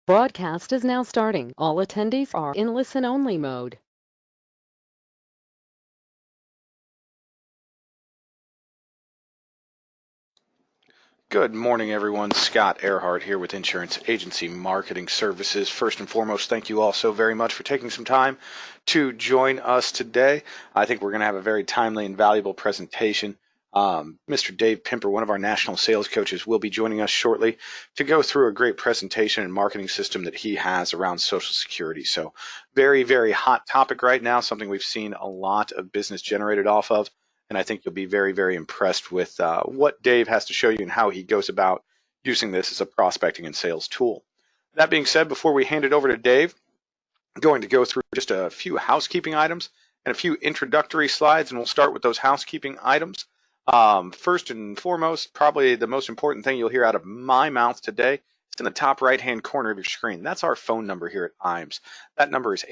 Broadcast is now starting. All attendees are in listen-only mode. Good morning, everyone. Scott Earhart here with Insurance Agency Marketing Services. First and foremost, thank you all so very much for taking some time to join us today. I think we're going to have a very timely and valuable presentation. Mr. Dave Pimper, one of our national sales coaches, will be joining us shortly to go through a great presentation and marketing system that he has around Social Security. So very, very hot topic right now, something we've seen a lot of business generated off of. And I think you'll be very, very impressed with what Dave has to show you and how he goes about using this as a prospecting and sales tool. That being said, before we hand it over to Dave, I'm going to go through just a few housekeeping items and a few introductory slides, and we'll start with those housekeeping items. First and foremost, probably the most important thing you'll hear out of my mouth today is in the top right-hand corner of your screen. That's our phone number here at IAMS. That number is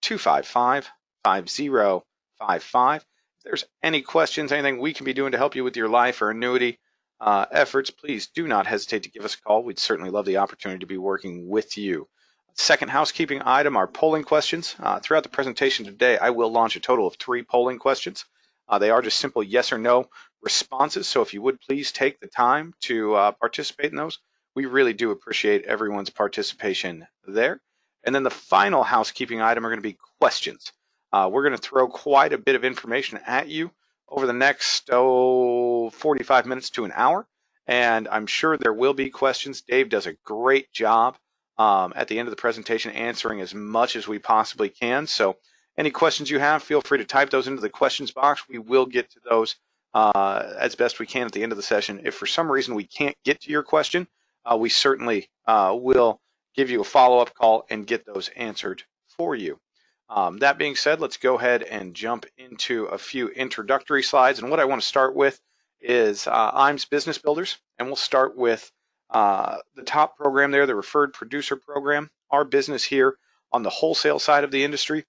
800-255-5055. If there's any questions, anything we can be doing to help you with your life or annuity efforts, please do not hesitate to give us a call. We'd certainly love the opportunity to be working with you. Second housekeeping item, our polling questions. Throughout the presentation today, I will launch a total of 3 polling questions. They are just simple yes or no responses, so if you would please take the time to participate in those. We really do appreciate everyone's participation there. And then the final housekeeping item are going to be questions. We're going to throw quite a bit of information at you over the next 45 minutes to an hour, and I'm sure there will be questions. Dave does a great job at the end of the presentation answering as much as we possibly can. So any questions you have, feel free to type those into the questions box. We will get to those as best we can at the end of the session. If for some reason we can't get to your question, we certainly will give you a follow-up call and get those answered for you. That being said, let's go ahead and jump into a few introductory slides. And what I want to start with is IAMS Business Builders. And we'll start with the top program there, the Referred Producer Program. Our business here on the wholesale side of the industry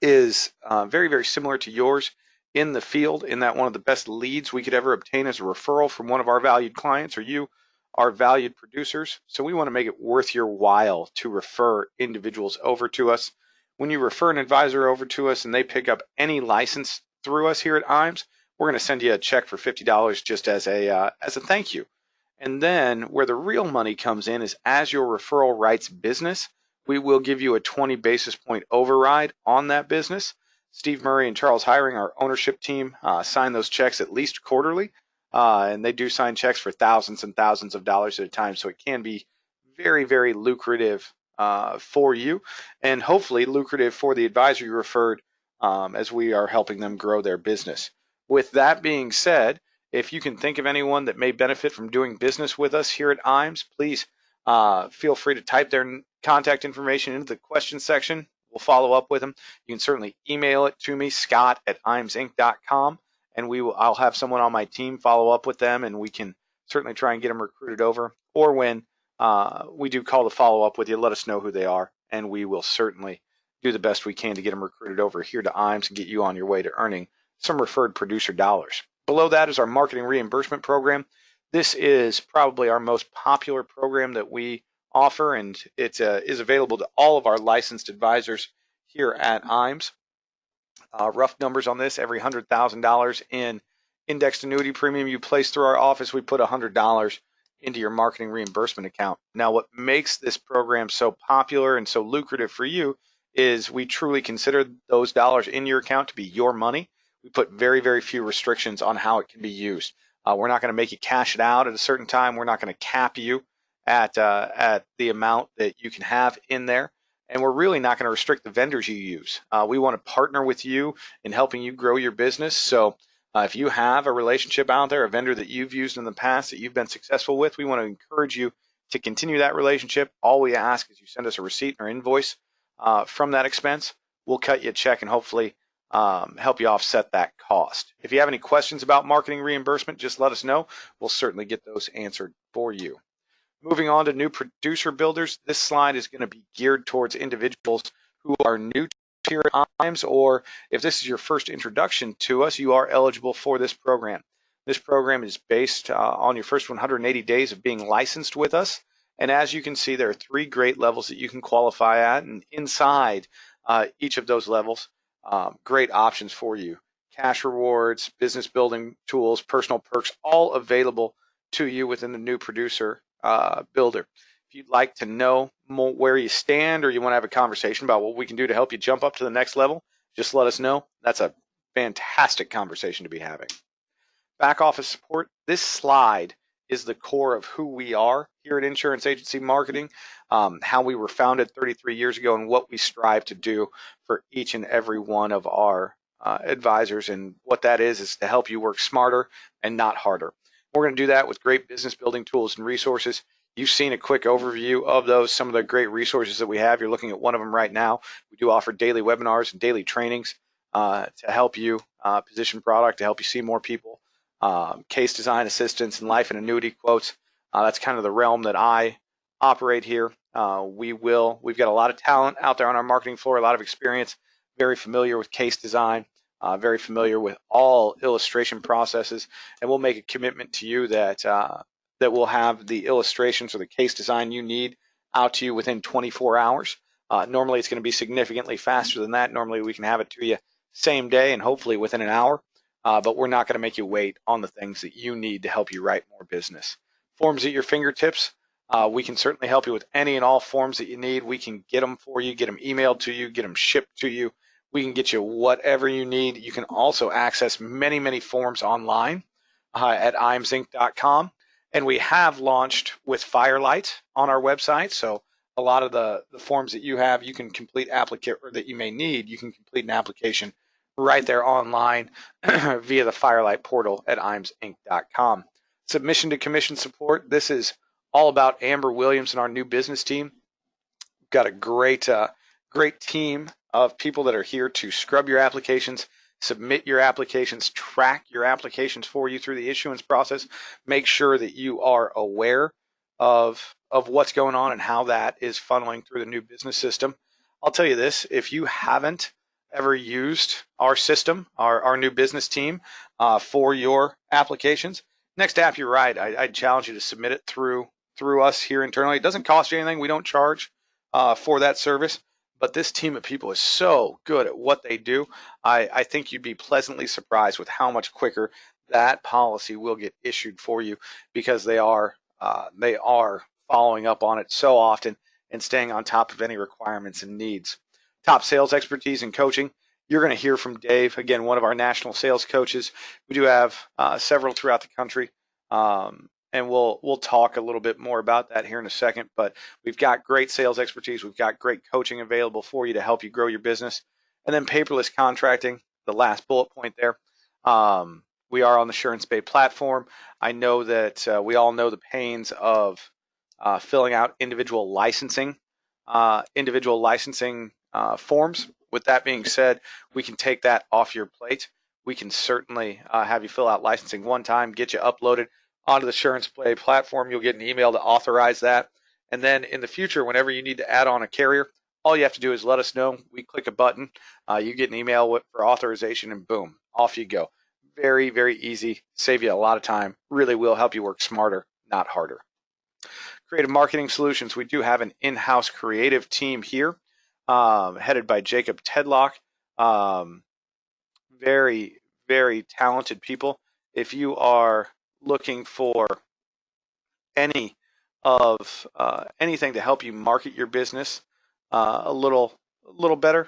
is very, very similar to yours in the field, in that one of the best leads we could ever obtain is a referral from one of our valued clients or you, our valued producers. So we want to make it worth your while to refer individuals over to us. When you refer an advisor over to us and they pick up any license through us here at IAMS, we're going to send you a check for $50 just as a thank you. And then where the real money comes in is as your referral writes business, we will give you a 20 basis point override on that business. Steve Murray and Charles Hiring, our ownership team, sign those checks at least quarterly, and they do sign checks for thousands and thousands of dollars at a time, so it can be very, very lucrative for you, and hopefully lucrative for the advisor you referred as we are helping them grow their business. With that being said, if you can think of anyone that may benefit from doing business with us here at IAMS, please feel free to type their contact information into the question section. We'll follow up with them. You can certainly email it to me, scott@iamsinc.com, and I'll have someone on my team follow up with them, and we can certainly try and get them recruited over. Or when we do call to follow up with you, let us know who they are, and we will certainly do the best we can to get them recruited over here to IAMS and get you on your way to earning some referred producer dollars. Below that is our marketing reimbursement program. This is probably our most popular program that we offer, and it is available to all of our licensed advisors here at IAMS. Rough numbers on this: every $100,000 in indexed annuity premium you place through our office, we put $100 into your marketing reimbursement account. Now, what makes this program so popular and so lucrative for you is we truly consider those dollars in your account to be your money. We put very, very few restrictions on how it can be used. We're not going to make you cash it out at a certain time. We're not going to cap you at the amount that you can have in there. And we're really not going to restrict the vendors you use. We want to partner with you in helping you grow your business. So if you have a relationship out there, a vendor that you've used in the past that you've been successful with, we want to encourage you to continue that relationship. All we ask is you send us a receipt or invoice from that expense. We'll cut you a check and hopefully help you offset that cost. If you have any questions about marketing reimbursement, just let us know. We'll certainly get those answered for you. Moving on to new producer builders, this slide is going to be geared towards individuals who are new to here at IAMS, or if this is your first introduction to us, you are eligible for this program. This program is based on your first 180 days of being licensed with us, And as you can see, there are 3 great levels that you can qualify at, and inside each of those levels, great options for you. Cash rewards, business building tools, personal perks, all available to you within the new producer builder. If you'd like to know more where you stand, or you want to have a conversation about what we can do to help you jump up to the next level, just let us know. That's a fantastic conversation to be having. Back office support. This slide is the core of who we are here at Insurance Agency Marketing, how we were founded 33 years ago, and what we strive to do for each and every one of our advisors. And what that is to help you work smarter and not harder. We're going to do that with great business building tools and resources. You've seen a quick overview of those, some of the great resources that we have. You're looking at one of them right now. We do offer daily webinars and daily trainings to help you position product, to help you see more people. Case design assistance and life and annuity quotes. That's kind of the realm that I operate here. We've got a lot of talent out there on our marketing floor, a lot of experience, very familiar with case design, very familiar with all illustration processes, and we'll make a commitment to you that we'll have the illustrations or the case design you need out to you within 24 hours. Normally it's going to be significantly faster than that. Normally we can have it to you same day and hopefully within an hour. But we're not going to make you wait on the things that you need to help you write more business. Forms at your fingertips. We can certainly help you with any and all forms that you need. We can get them for you, get them emailed to you, get them shipped to you. We can get you whatever you need. You can also access many, many forms online at imsinc.com. And we have launched with Firelight on our website. So a lot of the forms that you have, you can complete or that you may need, you can complete an application right there online via the Firelight portal at imsinc.com. Submission to commission support. This is all about Amber Williams and our new business team. We've got a great team of people that are here to scrub your applications, submit your applications, track your applications for you through the issuance process, make sure that you are aware of what's going on and how that is funneling through the new business system. I'll tell you this, if you haven't ever used our system, our new business team for your applications, next app you write, I'd challenge you to submit it through us here internally. It doesn't cost you anything. We don't charge for that service, but this team of people is so good at what they do. I think you'd be pleasantly surprised with how much quicker that policy will get issued for you, because they are following up on it so often and staying on top of any requirements and needs. Top sales expertise and coaching. You're going to hear from Dave, again, one of our national sales coaches. We do have several throughout the country, and we'll talk a little bit more about that here in a second. But we've got great sales expertise. We've got great coaching available for you to help you grow your business. And then paperless contracting, the last bullet point there. We are on the SuranceBay platform. I know that we all know the pains of filling out individual licensing forms. With that being said, we can take that off your plate. We can certainly have you fill out licensing one time, get you uploaded onto the SuranceBay platform. You'll get an email to authorize that. And then in the future, whenever you need to add on a carrier, all you have to do is let us know. We click a button, you get an email for authorization, and boom, off you go. Very, very easy. Save you a lot of time. Really will help you work smarter, not harder. Creative Marketing Solutions. We do have an in-house creative team here, headed by Jacob Tedlock. Very, very talented people. If you are looking for anything to help you market your business a little better,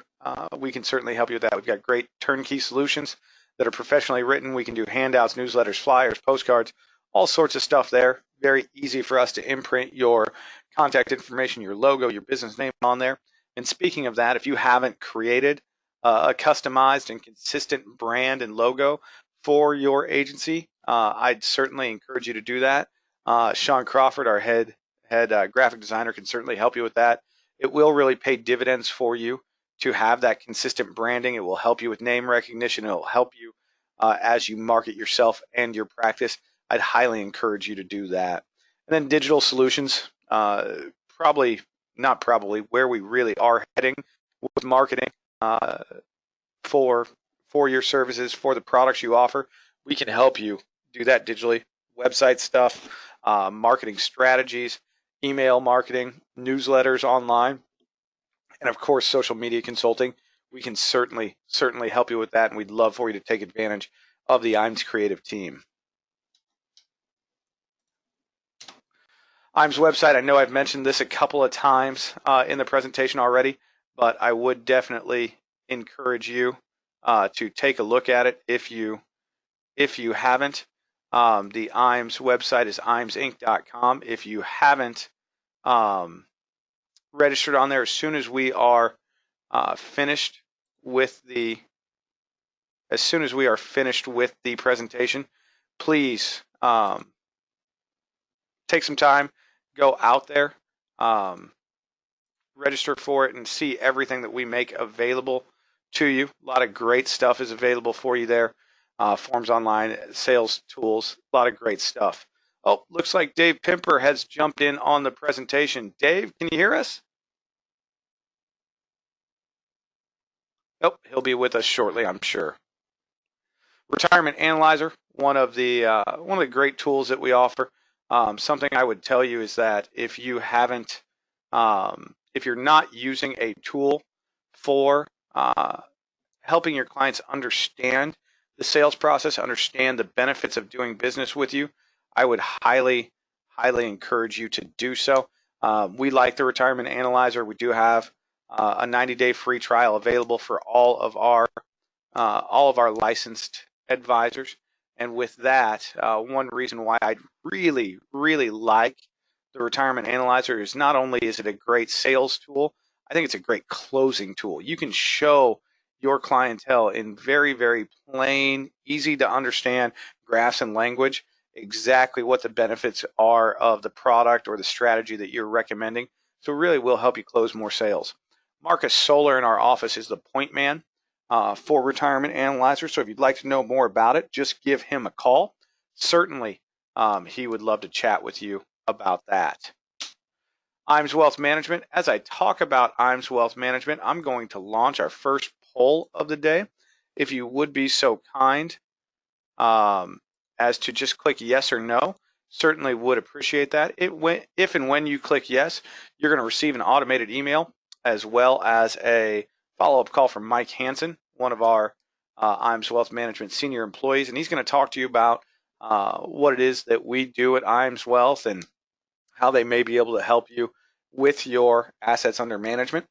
we can certainly help you with that. We've got great turnkey solutions that are professionally written. We can do handouts, newsletters, flyers, postcards, all sorts of stuff there. Very easy for us to imprint your contact information, your logo, your business name on there. And speaking of that, if you haven't created a customized and consistent brand and logo for your agency, I'd certainly encourage you to do that. Sean Crawford, our head graphic designer, can certainly help you with that. It will really pay dividends for you to have that consistent branding. It will help you with name recognition. It will help you as you market yourself and your practice. I'd highly encourage you to do that. And then digital solutions, where we really are heading with marketing for your services, for the products you offer. We can help you do that digitally. Website stuff, marketing strategies, email marketing, newsletters online, and of course, social media consulting. We can certainly help you with that, and we'd love for you to take advantage of the IMS Creative team. IMS website, I know I've mentioned this a couple of times in the presentation already, but I would definitely encourage you to take a look at it if you haven't. The IMS website is imsinc.com. If you haven't registered on there, as soon as we are finished with the presentation, please take some time, go out there, register for it, and see everything that we make available to you. A lot of great stuff is available for you there. Forms online, sales tools, a lot of great stuff. Oh, looks like Dave Pimper has jumped in on the presentation. Dave, can you hear us? Oh, he'll be with us shortly, I'm sure. Retirement Analyzer, one of the great tools that we offer. Something I would tell you is that if you haven't, if you're not using a tool for helping your clients understand the sales process, understand the benefits of doing business with you, I would highly encourage you to do so. We like the Retirement Analyzer. We do have a 90-day free trial available for all of our licensed advisors. And with that, one reason why I really like the Retirement Analyzer is not only is it a great sales tool, I think it's a great closing tool. You can show your clientele in very plain, easy to understand graphs and language exactly what the benefits are of the product or the strategy that you're recommending. So it really will help you close more sales. Marcus Solar in our office is the point man for Retirement Analyzer. So if you'd like to know more about it, just give him a call. Certainly, he would love to chat with you about that. IMS Wealth Management. As I talk about IMS Wealth Management, I'm going to launch our first poll of the day. If you would be so kind as to just click yes or no, certainly would appreciate that. If and when you click yes, you're going to receive an automated email as well as a follow-up call from Mike Hansen, one of our IMS Wealth Management senior employees, and he's going to talk to you about what it is that we do at IMS Wealth and how they may be able to help you with your assets under management.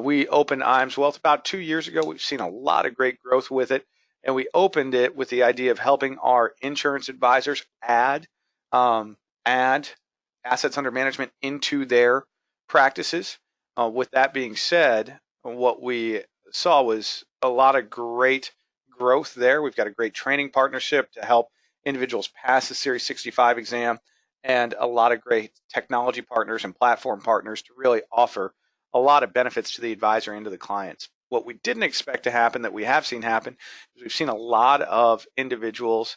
We opened IMS Wealth about 2 years ago. We've seen a lot of great growth with it, and we opened it with the idea of helping our insurance advisors add assets under management into their practices. With that being said, what we saw was a lot of great growth there. We've got a great training partnership to help individuals pass the Series 65 exam, and a lot of great technology partners and platform partners to really offer a lot of benefits to the advisor and to the clients. What we didn't expect to happen that we have seen happen is we've seen a lot of individuals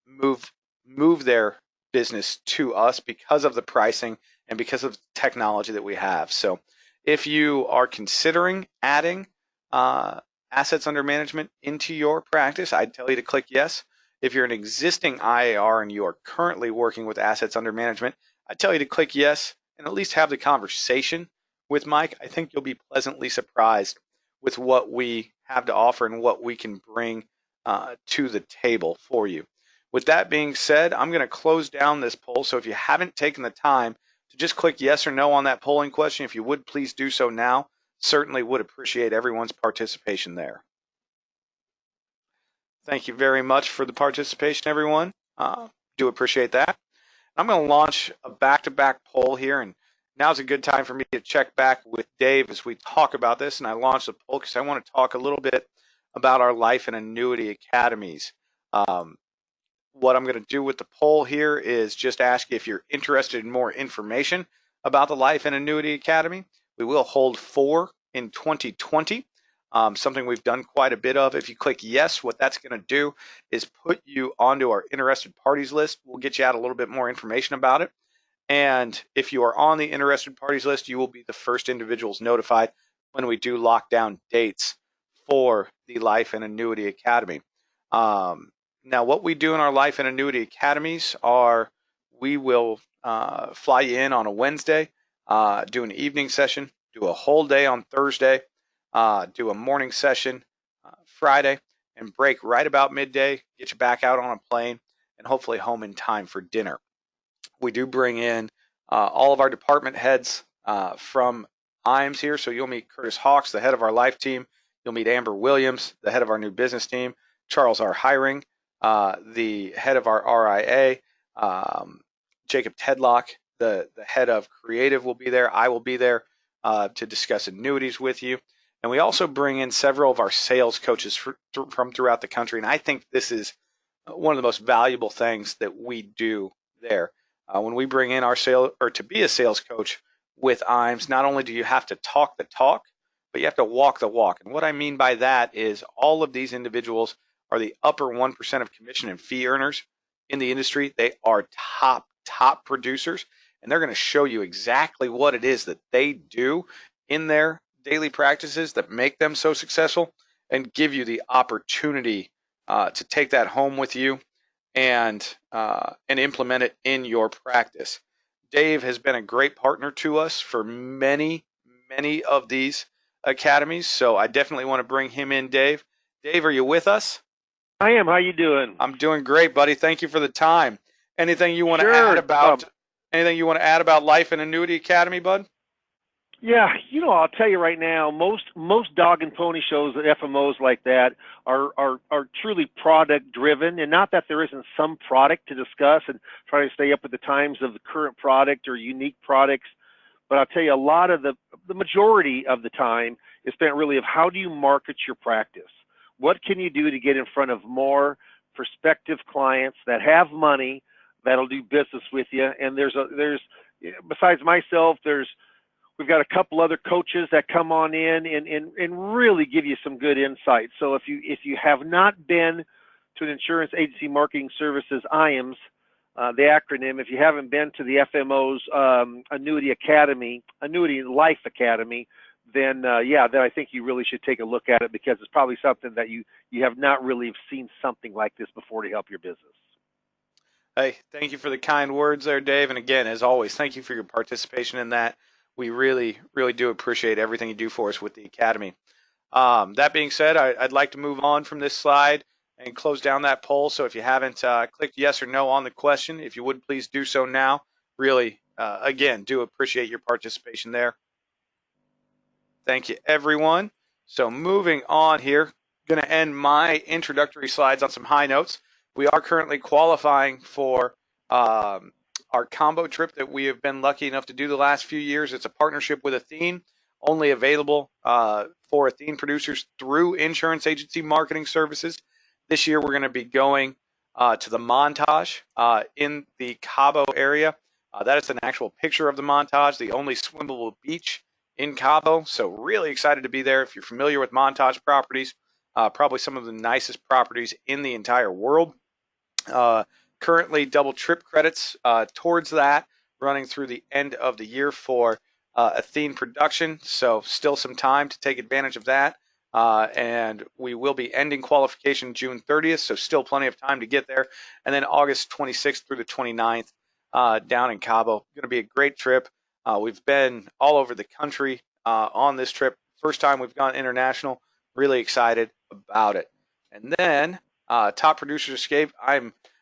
move their business to us because of the pricing and because of the technology that we have. So if you are considering adding assets under management into your practice, I'd tell you to click yes. If you're an existing IAR and you are currently working with assets under management, I tell you to click yes and at least have the conversation with Mike. I think you'll be pleasantly surprised with what we have to offer and what we can bring to the table for you. With that being said, I'm going to close down this poll. So if you haven't taken the time to just click yes or no on that polling question, if you would please do so now. Certainly would appreciate everyone's participation there. Thank you very much for the participation, everyone. Do appreciate that. I'm going to launch a back-to-back poll here, and now's a good time for me to check back with Dave as we talk about this. And I launched the poll because I want to talk a little bit about our life and annuity academies. What I'm going to do with the poll here is just ask you if you're interested in more information about the Life and Annuity Academy. We will hold 4 in 2020. Something we've done quite a bit of. If you click yes, what that's going to do is put you onto our interested parties list. We'll get you out a little bit more information about it. And if you are on the interested parties list, you will be the first individuals notified when we do lock down dates for the Life and Annuity Academy. Now, what we do in our Life and Annuity Academies are we will fly you in on a Wednesday, do an evening session, do a whole day on Thursday, do a morning session Friday, and break right about midday, get you back out on a plane, and hopefully home in time for dinner. We do bring in all of our department heads from IAMS here. So you'll meet Curtis Hawks, the head of our life team. You'll meet Amber Williams, the head of our new business team. Charles R. Hiring, the head of our RIA. Jacob Tedlock, the head of creative, will be there. I will be there to discuss annuities with you. And we also bring in several of our sales coaches from throughout the country. And I think this is one of the most valuable things that we do there. When we bring in our to be a sales coach with IAMS, not only do you have to talk the talk, but you have to walk the walk. And what I mean by that is all of these individuals are the upper 1% of commission and fee earners in the industry. They are top producers, and they're going to show you exactly what it is that they do in their daily practices that make them so successful, and give you the opportunity to take that home with you and implement it in your practice. Dave has been a great partner to us for many of these academies, so I definitely want to bring him in. Dave, are you with us? I am. How you doing? I'm doing great, buddy. Thank you for the time. Anything you want to add about Life and Annuity Academy, bud? Yeah, I'll tell you right now, most dog and pony shows at FMOs like that are truly product driven, and not that there isn't some product to discuss and try to stay up with the times of the current product or unique products. But I'll tell you, a lot of the majority of the time is spent really of how do you market your practice? What can you do to get in front of more prospective clients that have money that'll do business with you? And there's besides myself, we've got a couple other coaches that come on in and really give you some good insight. So if you have not been to an insurance agency marketing services, IAMS, the acronym, if you haven't been to the FMO's Annuity Life Academy, then I think you really should take a look at it, because it's probably something that you have not really seen something like this before to help your business. Hey, thank you for the kind words there, Dave. And again, as always, thank you for your participation in that. We really do appreciate everything you do for us with the Academy. That being said, I'd like to move on from this slide and close down that poll. So if you haven't clicked yes or no on the question, if you would please do so now. Really, again, do appreciate your participation there. Thank you, everyone. So moving on here, going to end my introductory slides on some high notes. We are currently qualifying for our combo trip that we have been lucky enough to do the last few years. It's a partnership with Athene, only available for Athene producers through Insurance Agency Marketing Services. This year we're going to be going to the Montage in the Cabo area. That is an actual picture of the Montage, the only swimmable beach in Cabo. So really excited to be there. If you're familiar with Montage properties, probably some of the nicest properties in the entire world. Currently double trip credits towards that, running through the end of the year for Athene production. So still some time to take advantage of that. And we will be ending qualification June 30th. So still plenty of time to get there. And then August 26th through the 29th down in Cabo. Going to be a great trip. We've been all over the country on this trip. First time we've gone international. Really excited about it. And then Top Producers Escape.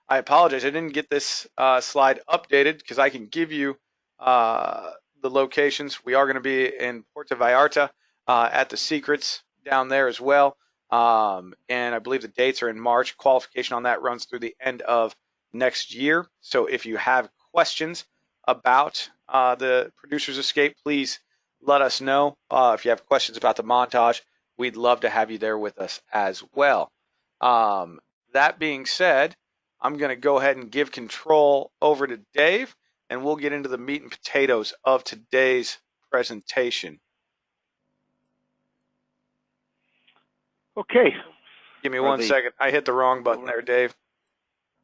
I apologize. I didn't get this slide updated because I can give you the locations. We are going to be in Puerto Vallarta at the Secrets down there as well. And I believe the dates are in March. Qualification on that runs through the end of next year. So if you have questions about the Producers Escape, please let us know. If you have questions about the Montage, we'd love to have you there with us as well. That being said, I'm going to go ahead and give control over to Dave, and we'll get into the meat and potatoes of today's presentation. Okay. Give me one second. I hit the wrong button there, Dave.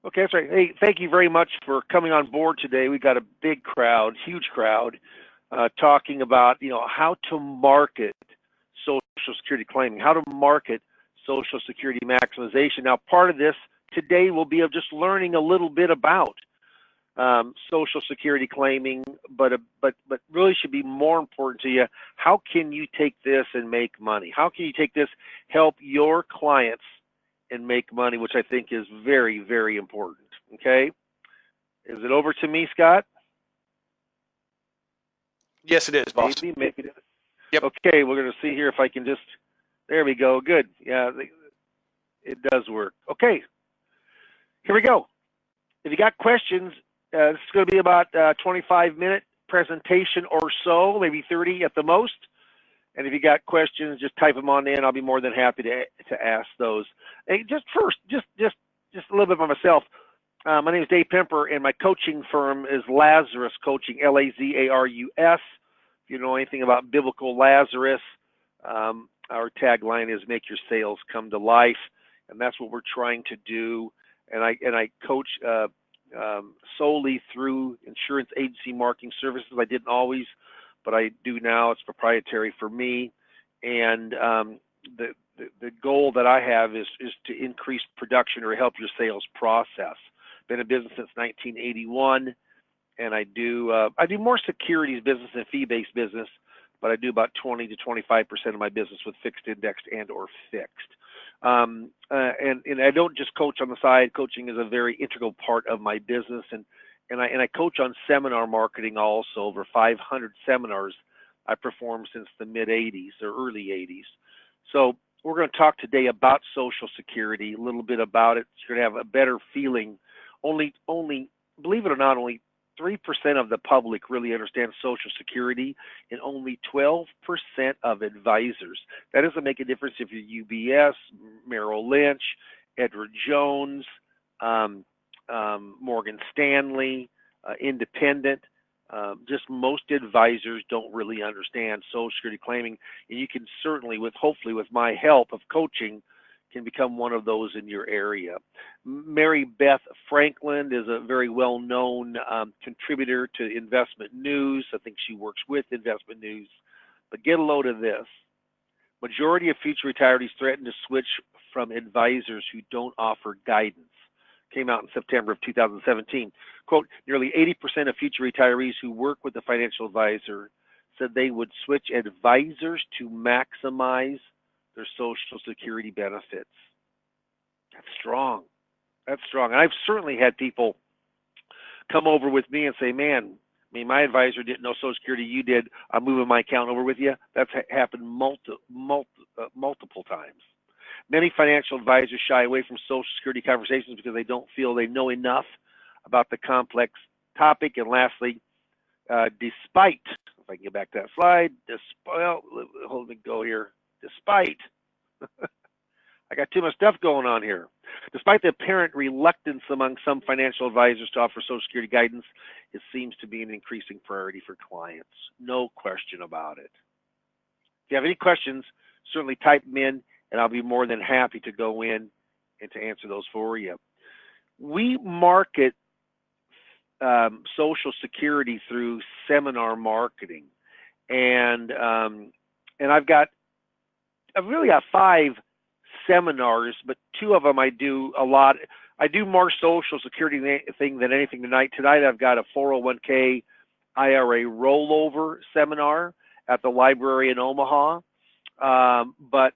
Okay, that's right. Hey, thank you very much for coming on board today. We've got a big crowd, huge crowd, talking about, how to market Social Security claiming, how to market Social Security maximization. Now, part of this today will be of just learning a little bit about Social Security claiming, but really should be more important to you. How can you take this and make money? How can you take this, help your clients and make money, which I think is very, very important. Okay, is it over to me, Scott? Yes, it is, boss. Maybe, maybe. Yep. Okay, we're going to see here if I can just. There we go. Good. Yeah, it does work. Okay, here we go. If you got questions, this is going to be about a 25-minute presentation or so, maybe 30 at the most. And if you got questions, just type them on in. I'll be more than happy to ask those. Hey, just first, just a little bit about myself. My name is Dave Pemper, and my coaching firm is Lazarus Coaching, Lazarus. If you know anything about biblical Lazarus, our tagline is "Make your sales come to life," and that's what we're trying to do. And I coach solely through insurance agency marketing services. I didn't always, but I do now. It's proprietary for me, and the goal that I have is to increase production or help your sales process. Been in business since 1981, and I do more securities business than fee-based business, but I do about 20 to 25% of my business with fixed, indexed, and or fixed. And I don't just coach on the side. Coaching is a very integral part of my business, and I coach on seminar marketing also. Over 500 seminars I performed since the mid 80s or early 80s. So we're going to talk today about Social Security, a little bit about it. You're going to have a better feeling. Only believe it or not, only 3% of the public really understands Social Security, and only 12% of advisors. That doesn't make a difference if you're UBS, Merrill Lynch, Edward Jones, Morgan Stanley, Independent. Just most advisors don't really understand Social Security claiming, and you can certainly, hopefully with my help of coaching, can become one of those in your area. Mary Beth Franklin is a very well-known contributor to Investment News. I think she works with Investment News. But get a load of this. Majority of future retirees threaten to switch from advisors who don't offer guidance. Came out in September of 2017. Quote, nearly 80% of future retirees who work with a financial advisor said they would switch advisors to maximize their Social Security benefits. That's strong. That's strong. And I've certainly had people come over with me and say, man, I mean, my advisor didn't know Social Security, you did. I'm moving my account over with you. That's happened multiple times. Many financial advisors shy away from Social Security conversations because they don't feel they know enough about the complex topic. And lastly, despite, if I can get back to that slide, well, hold me go here. Despite, I got too much stuff going on here. Despite the apparent reluctance among some financial advisors to offer Social Security guidance, it seems to be an increasing priority for clients. No question about it. If you have any questions, certainly type them in, and I'll be more than happy to go in and to answer those for you. We market Social Security through seminar marketing, and I've really got 5 seminars, but 2 of them I do a lot. I do more Social Security thing than anything tonight. Tonight I've got a 401k IRA rollover seminar at the library in Omaha. But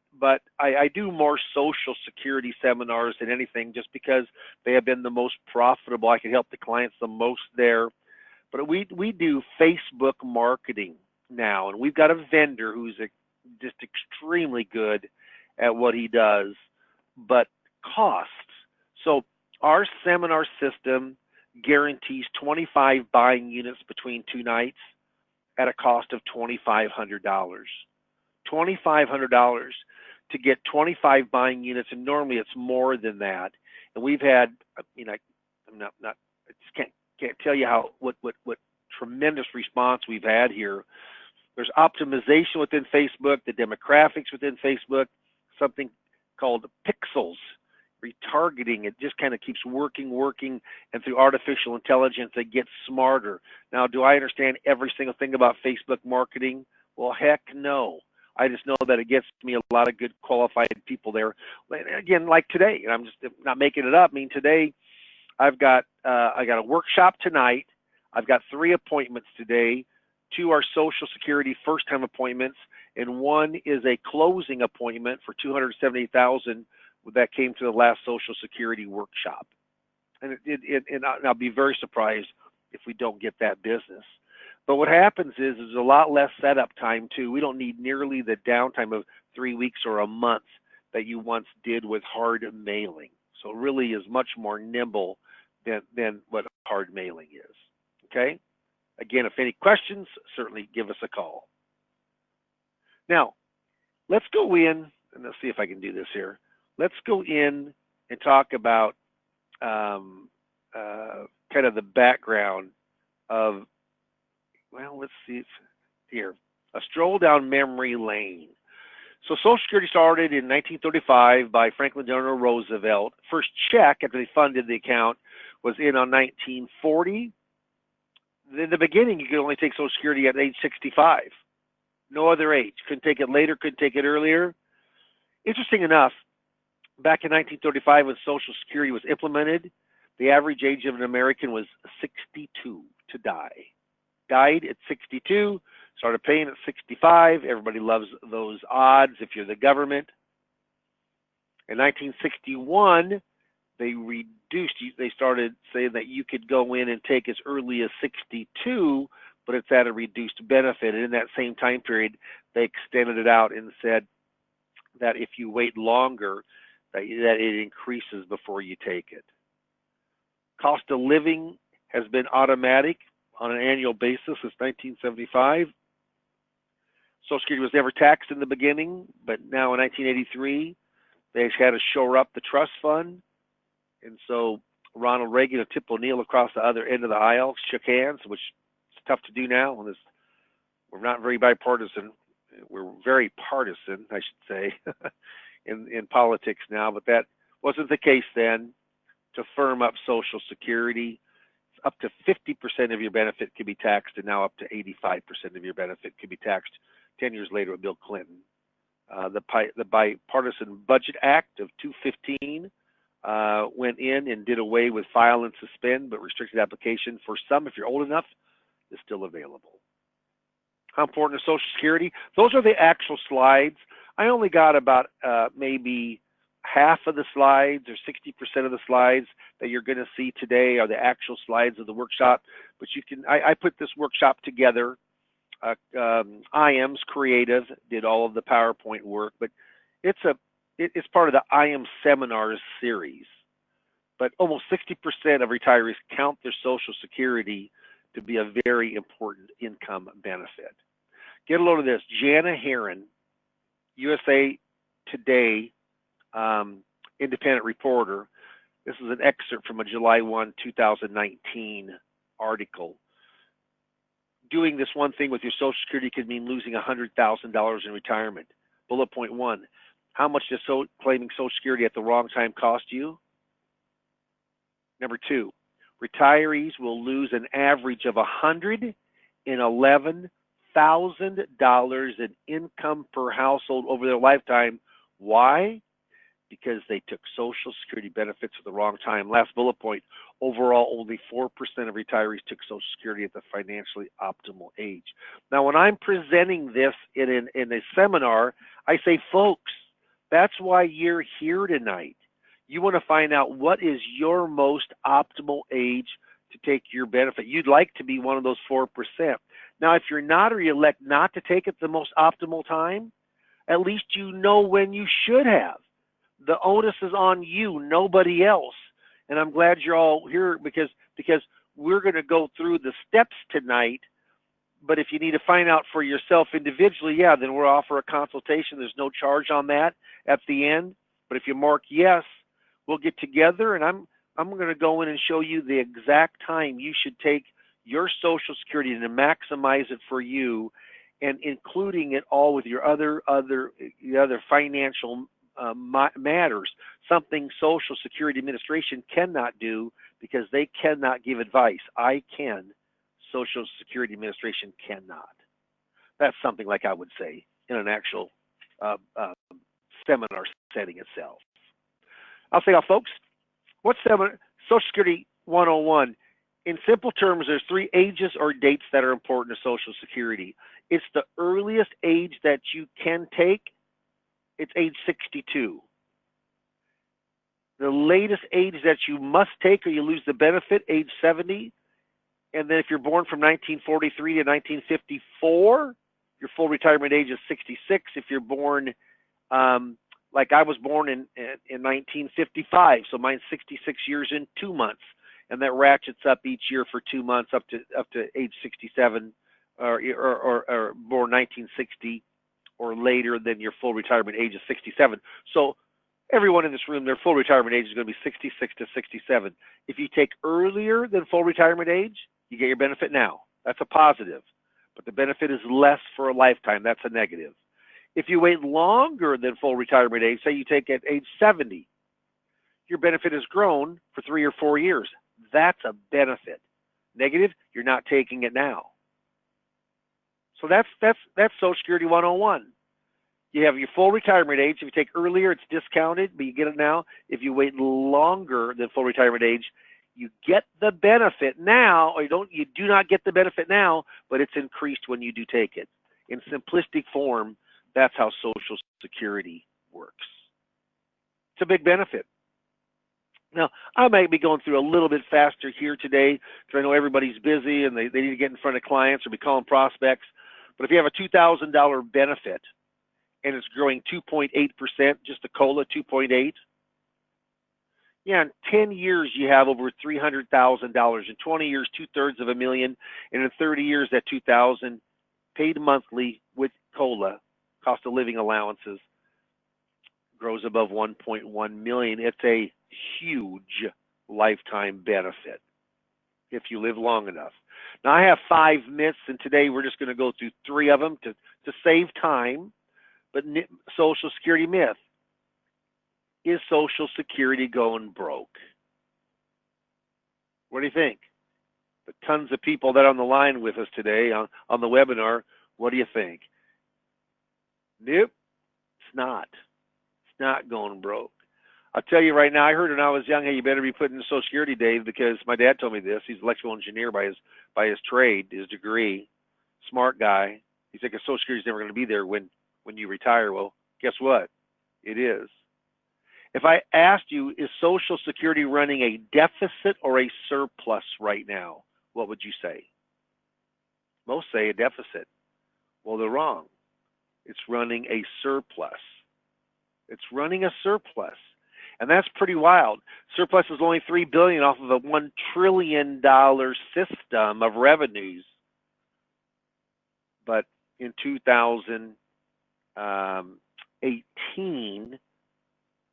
I do more Social Security seminars than anything, just because they have been the most profitable. I can help the clients the most there. But we do Facebook marketing now, and we've got a vendor who's just extremely good at what he does, but costs. So our seminar system guarantees 25 buying units between 2 nights at a cost of $2,500. $2,500 to get 25 buying units, and normally it's more than that. And we've had, I just can't tell you what tremendous response we've had here. There's optimization within Facebook, the demographics within Facebook, something called pixels, retargeting. It just kind of keeps working, and through artificial intelligence, it gets smarter. Now, do I understand every single thing about Facebook marketing? Well, heck no. I just know that it gets me a lot of good qualified people there. Again, like today, and I'm just not making it up. I mean, today I got a workshop tonight. I've got 3 appointments today. 2 are Social Security first-time appointments, and 1 is a closing appointment for $270,000 that came to the last Social Security workshop. And I'll be very surprised if we don't get that business. But what happens is there's a lot less setup time too. We don't need nearly the downtime of 3 weeks or a month that you once did with hard mailing. So it really is much more nimble than what hard mailing is. Okay? Again, if any questions, certainly give us a call. Now, let's go in, and let's see if I can do this here. Let's go in and talk about kind of the background of, well, let's see here, a stroll down memory lane. So Social Security started in 1935 by Franklin Delano Roosevelt. First check after they funded the account was in on 1940. In the beginning, you could only take Social Security at age 65. No other age. Couldn't take it later, couldn't take it earlier. Interesting enough, back in 1935 when Social Security was implemented, the average age of an American was 62 to die. Died at 62, started paying at 65. Everybody loves those odds if you're the government. In 1961, they started saying that you could go in and take as early as 62, but it's at a reduced benefit. And in that same time period, they extended it out and said that if you wait longer, that it increases before you take it. Cost of living has been automatic on an annual basis since 1975. Social Security was never taxed in the beginning, but now in 1983, they had to shore up the trust fund. And so Ronald Reagan and Tip O'Neill across the other end of the aisle shook hands, which is tough to do now. And we're not very bipartisan. We're very partisan, I should say, in politics now, but that wasn't the case then. To firm up Social Security, up to 50% of your benefit can be taxed, and now up to 85% of your benefit can be taxed 10 years later with Bill Clinton. The Bipartisan Budget Act of 2015 went in and did away with file and suspend, but restricted application for some, if you're old enough, is still available. How important is Social Security? Those are the actual slides. I only got about maybe half of the slides or 60% of the slides that you're going to see today are the actual slides of the workshop. But you can, I put this workshop together. IAM's creative did all of the PowerPoint work, but it's part of the IAM seminars series. But almost 60% of retirees count their Social Security to be a very important income benefit. Get a load of this. Jana Heron, USA Today independent reporter. This is an excerpt from a July 1, 2019 article. Doing this one thing with your Social Security could mean losing $100,000 in retirement. Bullet point 1. How much does claiming Social Security at the wrong time cost you? Number 2. Retirees will lose an average of $111,000 in income per household over their lifetime. Why? Because they took Social Security benefits at the wrong time. Last bullet point, overall only 4% of retirees took Social Security at the financially optimal age. Now, when I'm presenting this in a seminar, I say, folks, that's why you're here tonight. You want to find out what is your most optimal age to take your benefit. You'd like to be one of those 4%. Now, if you're not, or you elect not to take it the most optimal time, at least you know when you should have. The onus is on you, nobody else. And I'm glad you're all here because we're going to go through the steps tonight. But if you need to find out for yourself individually, yeah, then we'll offer a consultation. There's no charge on that at the end. But if you mark yes, we'll get together, and I'm going to go in and show you the exact time you should take your Social Security to maximize it for you, and including it all with your other financial matters, something Social Security Administration cannot do because they cannot give advice. I can. Social Security Administration cannot. That's something like I would say in an actual seminar setting itself. I'll say, folks, what Social Security 101. In simple terms, there's 3 ages or dates that are important to Social Security. It's the earliest age that you can take. It's age 62. The latest age that you must take or you lose the benefit, age 70. And then if you're born from 1943 to 1954, your full retirement age is 66. If you're born, like I was born in 1955, so mine's 66 years and 2 months. And that ratchets up each year for 2 months up to age 67, or born 1960 or later, then your full retirement age is 67. So everyone in this room, their full retirement age is going to be 66 to 67. If you take earlier than full retirement age, you get your benefit now. That's a positive. But the benefit is less for a lifetime. That's a negative. If you wait longer than full retirement age, say you take at age 70, your benefit has grown for 3 or 4 years. That's a benefit. Negative, you're not taking it now. So that's Social Security 101. You have your full retirement age. If you take earlier, it's discounted, but you get it now. If you wait longer than full retirement age, you get the benefit now, or you do not get the benefit now, but it's increased when you do take it. In simplistic form, that's how Social Security works. It's a big benefit. Now, I might be going through a little bit faster here today because I know everybody's busy and they need to get in front of clients or be calling prospects. But if you have a $2,000 benefit and it's growing 2.8%, just the COLA 2.8, yeah, in 10 years you have over $300,000. In 20 years, $250,000, and in 30 years, that $2,000 paid monthly with COLA, cost of living allowances, grows above $1.1 million. It's a huge lifetime benefit if you live long enough. Now, I have 5 myths, and today we're just going to go through 3 of them to save time. But Social Security myth: is Social Security going broke? What do you think? The tons of people that are on the line with us today on the webinar, what do you think? Nope, it's not. It's not going broke. I'll tell you right now, I heard when I was young, hey, you better be putting in Social Security, Dave, because my dad told me this. He's an electrical engineer by his trade, his degree. Smart guy. He's like, Social Security's never going to be there when you retire. Well, guess what? It is. If I asked you, is Social Security running a deficit or a surplus right now, what would you say? Most say a deficit. Well, they're wrong. It's running a surplus. It's running a surplus. And that's pretty wild. Surplus is only $3 billion off of a $1 trillion system of revenues. But in 2018,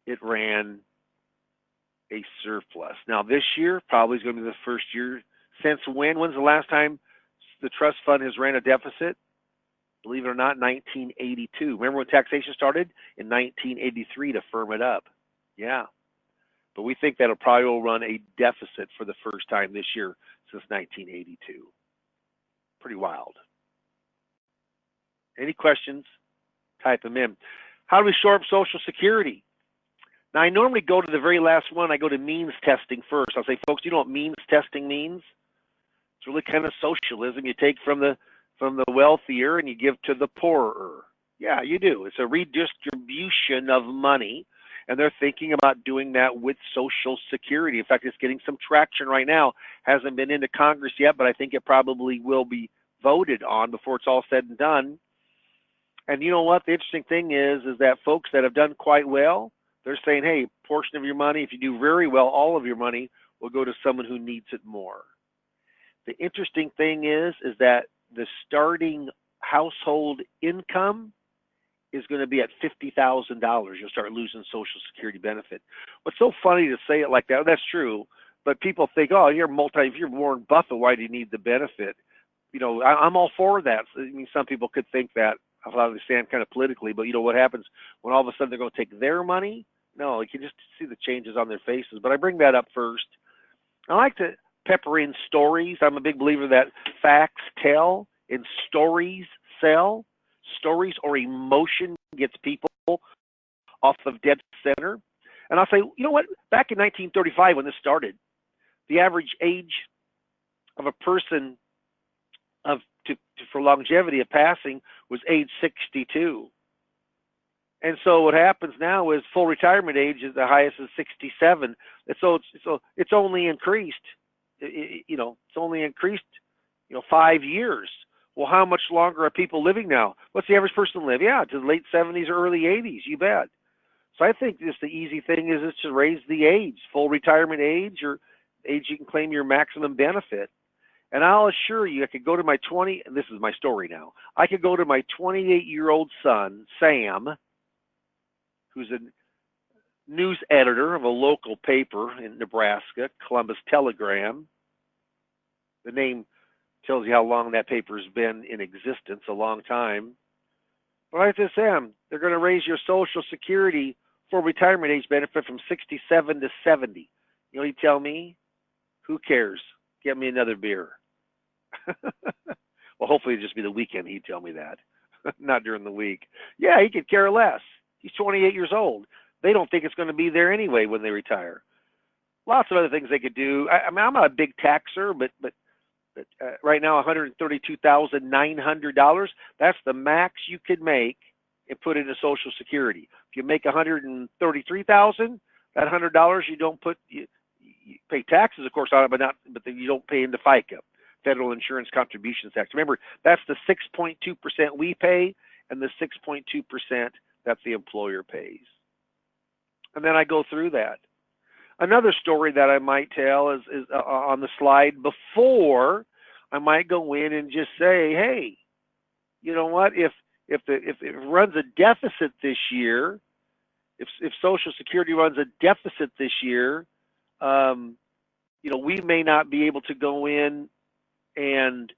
it ran a surplus. Now this year probably is going to be the first year since when? When's the last time the trust fund has ran a deficit? Believe it or not, 1982. Remember when taxation started? In 1983 to firm it up. Yeah. But we think that'll probably will run a deficit for the first time this year since 1982. Pretty wild. Any questions? Type them in. How do we shore up Social Security? Now, I normally go to the very last one. I go to means testing first. I'll say, folks, do you know what means testing means? It's really kind of socialism. You take from the wealthier and you give to the poorer. Yeah, you do. It's a redistribution of money, and they're thinking about doing that with Social Security. In fact, it's getting some traction right now. Hasn't been into Congress yet, but I think it probably will be voted on before it's all said and done. And you know what? The interesting thing is that folks that have done quite well, they're saying, hey, portion of your money, if you do very well, all of your money will go to someone who needs it more. The interesting thing is that the starting household income is going to be at $50,000. You'll start losing Social Security benefit. What's so funny to say it like that? That's true, but people think, oh, if you're Warren Buffett, why do you need the benefit? You know, I'm all for that. I mean, some people could think that. I understand kind of politically, but you know what happens when all of a sudden they're going to take their money? No, you can just see the changes on their faces. But I bring that up first. I like to pepper in stories. I'm a big believer that facts tell and stories sell. Stories or emotion gets people off of dead center. And I'll say, you know what? Back in 1935 when this started, The average age of a person for longevity of passing was age 62. And so what happens now is full retirement age is the highest is 67. And so it's only increased. It's only increased 5 years. Well, how much longer are people living now? What's the average person live? Yeah, to the late 70s or early 80s. You bet. So I think just the easy thing is to raise the age, full retirement age, or age you can claim your maximum benefit. And I'll assure you, I could go to my and this is my story now. I could go to my 28-year-old son, Sam, who's a news editor of a local paper in Nebraska, Columbus Telegram. The name tells you how long that paper's been in existence, a long time. But I said, Sam, they're going to raise your Social Security for retirement age benefit from 67 to 70. You know what he'd tell me? Who cares? Get me another beer. Well, hopefully it'd just be the weekend he'd tell me that, not during the week. Yeah, he could care less. He's 28 years old. They don't think it's going to be there anyway when they retire. Lots of other things they could do. I mean, I'm not a big taxer, but right now, $132,900. That's the max you could make and put into Social Security. If you make $133,000, that $100 you don't put. You pay taxes, of course, on it, but you don't pay into FICA, Federal Insurance Contributions Tax. Remember, that's the 6.2% we pay, and the 6.2% that the employer pays. And then I go through that. Another story that I might tell is on the slide before. I might go in and just say, hey, you know what? If it runs a deficit this year, if Social Security runs a deficit this year, we may not be able to go in and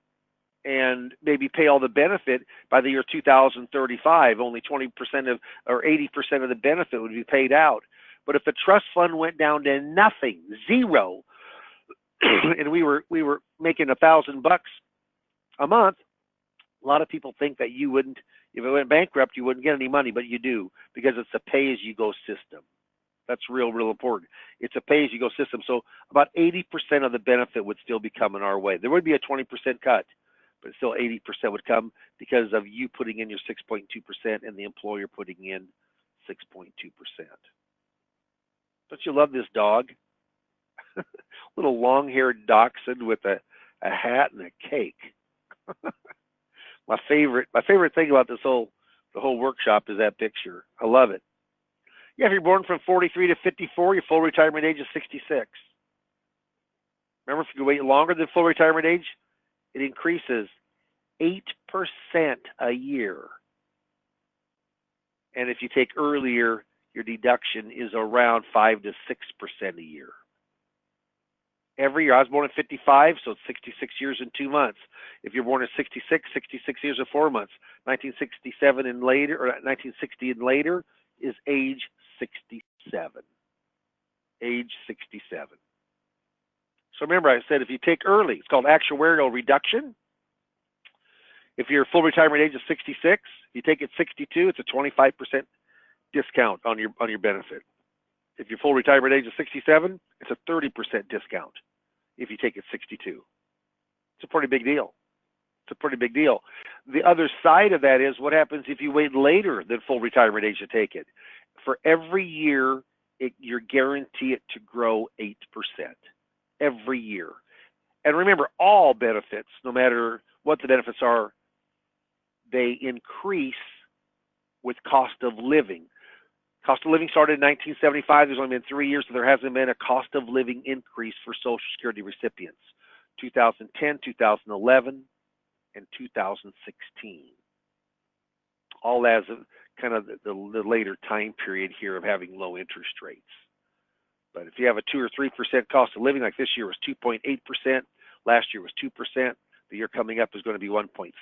maybe pay all the benefit by the year 2035. Only 20% or 80% of the benefit would be paid out. But if the trust fund went down to nothing, zero, and we were making $1,000 a month, a lot of people think that you wouldn't, if it went bankrupt, you wouldn't get any money, but you do, because it's a pay-as-you-go system. That's real important. It's a pay-as-you-go system. So about 80% of the benefit would still be coming our way. There would be a 20% cut, but still 80% would come because of you putting in your 6.2% and the employer putting in 6.2%. Don't you love this dog? Little long-haired dachshund with a hat and a cake. My favorite thing about the whole workshop is that picture. I love it. Yeah, if you're born from 43 to 54, your full retirement age is 66. Remember, if you wait longer than full retirement age, it increases 8% a year. And if you take earlier, your deduction is around 5 to 6% a year. Every year, I was born in 55, so it's 66 years and 2 months. If you're born in 66, 66 years and 4 months. 1967 and later, or 1960 and later, is age 67. Age 67. So remember, I said if you take early, it's called actuarial reduction. If your full retirement age is 66, if you take it 62, it's a 25% discount on your benefit. If your full retirement age is 67, it's a 30% discount if you take it 62. It's a pretty big deal. It's a pretty big deal. The other side of that is what happens if you wait later than full retirement age to take it. For every year, you're guaranteed it to grow 8% every year. And remember, all benefits, no matter what the benefits are, they increase with cost of living. Cost of living started in 1975. There's only been 3 years, so there hasn't been a cost of living increase for Social Security recipients. 2010, 2011, and 2016. All as kind of the later time period here of having low interest rates. But if you have a 2 or 3% cost of living, like this year was 2.8%, last year was 2%, the year coming up is going to be 1.6%.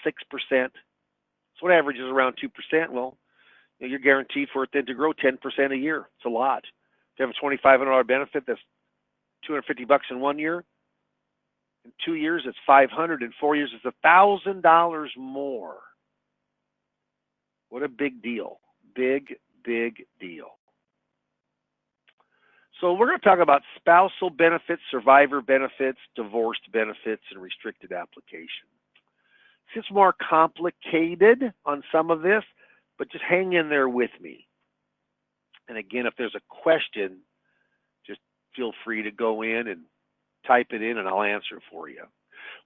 So what averages around 2%? Well, you're guaranteed for it then to grow 10% a year. It's a lot. If you have a $2,500 benefit, that's $250 in 1 year. In 2 years, it's $500. In 4 years, it's $1,000 more. What a big deal. Big, big deal. So we're going to talk about spousal benefits, survivor benefits, divorced benefits, and restricted application. It's more complicated on some of this, but just hang in there with me. And again, if there's a question, just feel free to go in and type it in and I'll answer it for you.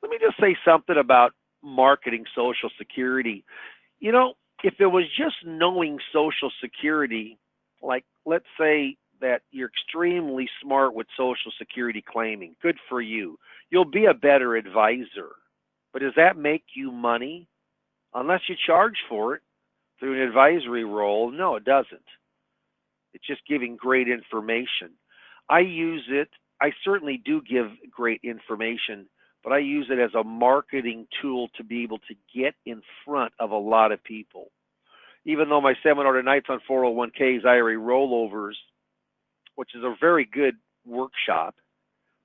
Let me just say something about marketing Social Security. You know, if it was just knowing Social Security, like let's say that you're extremely smart with Social Security claiming, good for you. You'll be a better advisor. But does that make you money? Unless you charge for it through an advisory role, no, it doesn't. It's just giving great information. I use it. I certainly do give great information, but I use it as a marketing tool to be able to get in front of a lot of people. Even though my seminar tonight's on 401ks, IRA rollovers, which is a very good workshop,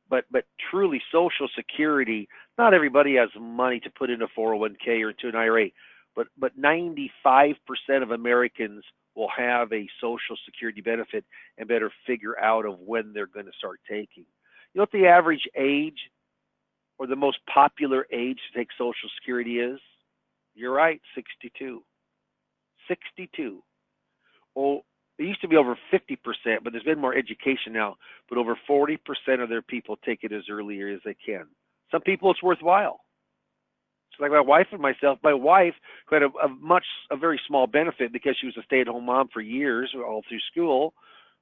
but truly Social Security, not everybody has money to put into 401k or into an IRA, but 95% of Americans will have a Social Security benefit and better figure out of when they're going to start taking. You know what the average age or the most popular age to take Social Security is? You're right, 62. 62. Well, it used to be over 50%, but there's been more education now. But over 40% of their people take it as early as they can. Some people, it's worthwhile. It's like my wife and myself. My wife, who had a very small benefit because she was a stay-at-home mom for years, all through school,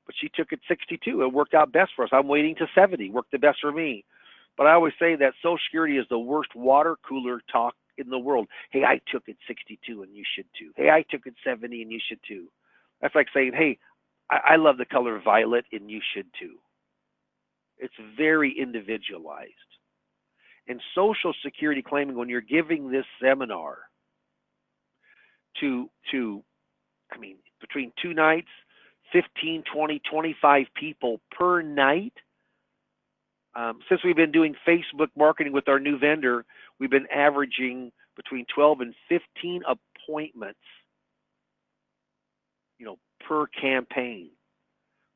but she took it 62. It worked out best for us. I'm waiting to 70. Worked the best for me. But I always say that Social Security is the worst water cooler talk in the world. Hey, I took it 62 and you should too. Hey, I took it 70 and you should too. That's like saying, hey, I love the color violet and you should too. It's very individualized. And Social Security claiming, when you're giving this seminar to between 2 nights, 15, 20, 25 people per night, since we've been doing Facebook marketing with our new vendor, we've been averaging between 12 and 15 appointments, per campaign.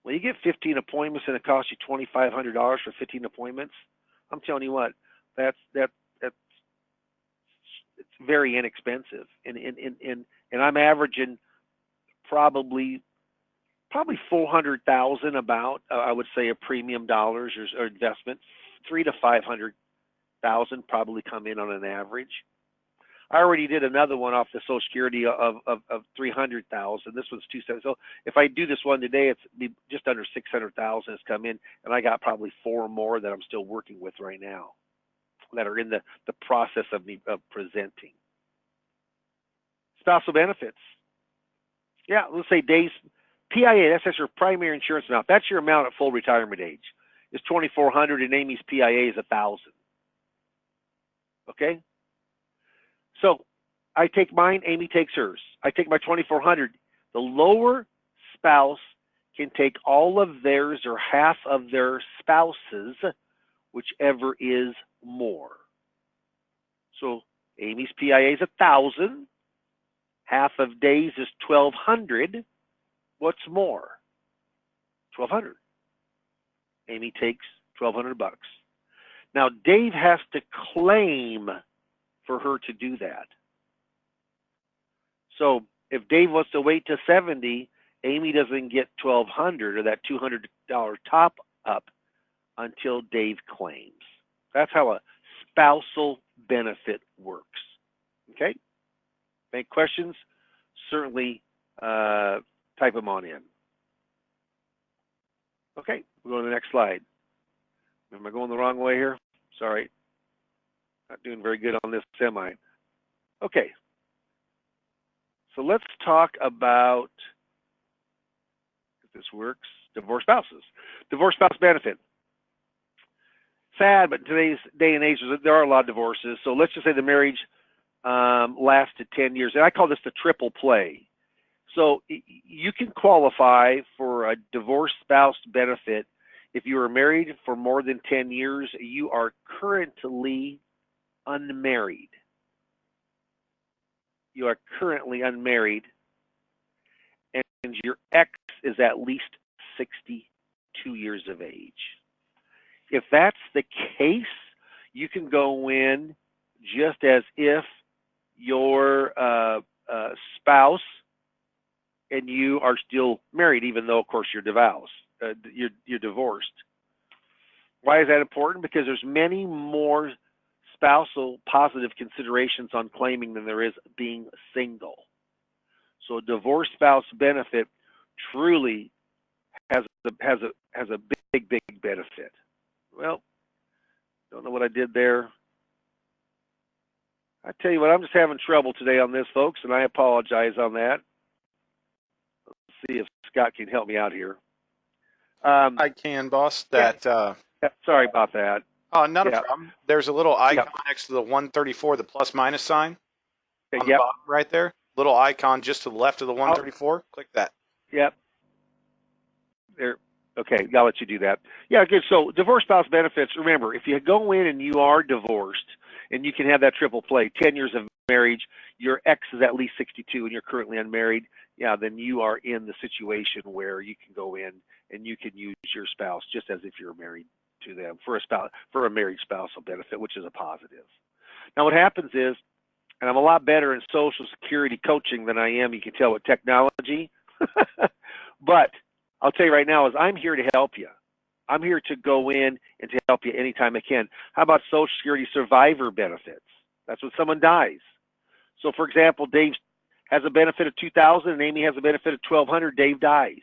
When you get 15 appointments and it costs you $2,500 for 15 appointments, I'm telling you what, that's it's very inexpensive. And I'm averaging probably 400,000 about, I would say, a premium dollars or investment. 300,000 to 500,000 probably come in on an average. I already did another one off the Social Security of 300,000. This one's 270. So if I do this one today, it's be just under 600,000 has come in, and I got probably 4 more that I'm still working with right now that are in the process of me presenting. Spousal benefits. Yeah, let's say days. PIA, that's your primary insurance amount. That's your amount at full retirement age. It's $2,400, and Amy's PIA is $1,000. Okay? So I take mine, Amy takes hers. I take my $2,400. The lower spouse can take all of theirs or half of their spouse's, whichever is more. So Amy's PIA is $1,000. Half of Dave's is $1,200. What's more? $1,200. Amy takes $1,200. Now Dave has to claim for her to do that. So if Dave wants to wait to 70, Amy doesn't get $1,200 or that $200 top up until Dave claims. That's how a spousal benefit works. Okay? Any questions? Certainly type them on in. Okay, we'll go to the next slide. Am I going the wrong way here? Sorry. Not doing very good on this semi. Okay. So let's talk about, if this works, divorced spouses. Divorced spouse benefit. Sad, but in today's day and age, there are a lot of divorces. So let's just say the marriage lasted 10 years. And I call this the triple play. So you can qualify for a divorced spouse benefit if you were married for more than 10 years. You are currently unmarried. You are currently unmarried, and your ex is at least 62. 62 years of age. If that's the case, you can go in just as if your spouse and you are still married, even though, of course, you're divorced. You're divorced. Why is that important? Because there's many more spousal positive considerations on claiming than there is being single. So a divorced spouse benefit truly has a big benefit. Well, don't know what I did there. I tell you what, I'm just having trouble today on this, folks, and I apologize on that. Let's see if Scott can help me out here. I can, boss. Sorry about that. Oh, not a problem. There's a little icon next to the 134, the plus minus sign on the bottom right there. Little icon just to the left of the 134. Click that. Yep. There. Okay, I'll let you do that. Yeah, good. So divorce spouse benefits, remember, if you go in and you are divorced, and you can have that triple play, 10 years of marriage, your ex is at least 62 and you're currently unmarried, then you are in the situation where you can go in and you can use your spouse just as if you're married to them for a married spousal benefit, which is a positive. Now what happens is, and I'm a lot better in Social Security coaching than I am, you can tell, with technology, but I'll tell you right now is I'm here to help you. I'm here to go in and to help you anytime I can. How about Social Security survivor benefits? That's when someone dies. So, for example, Dave has a benefit of $2,000 and Amy has a benefit of $1,200. Dave dies.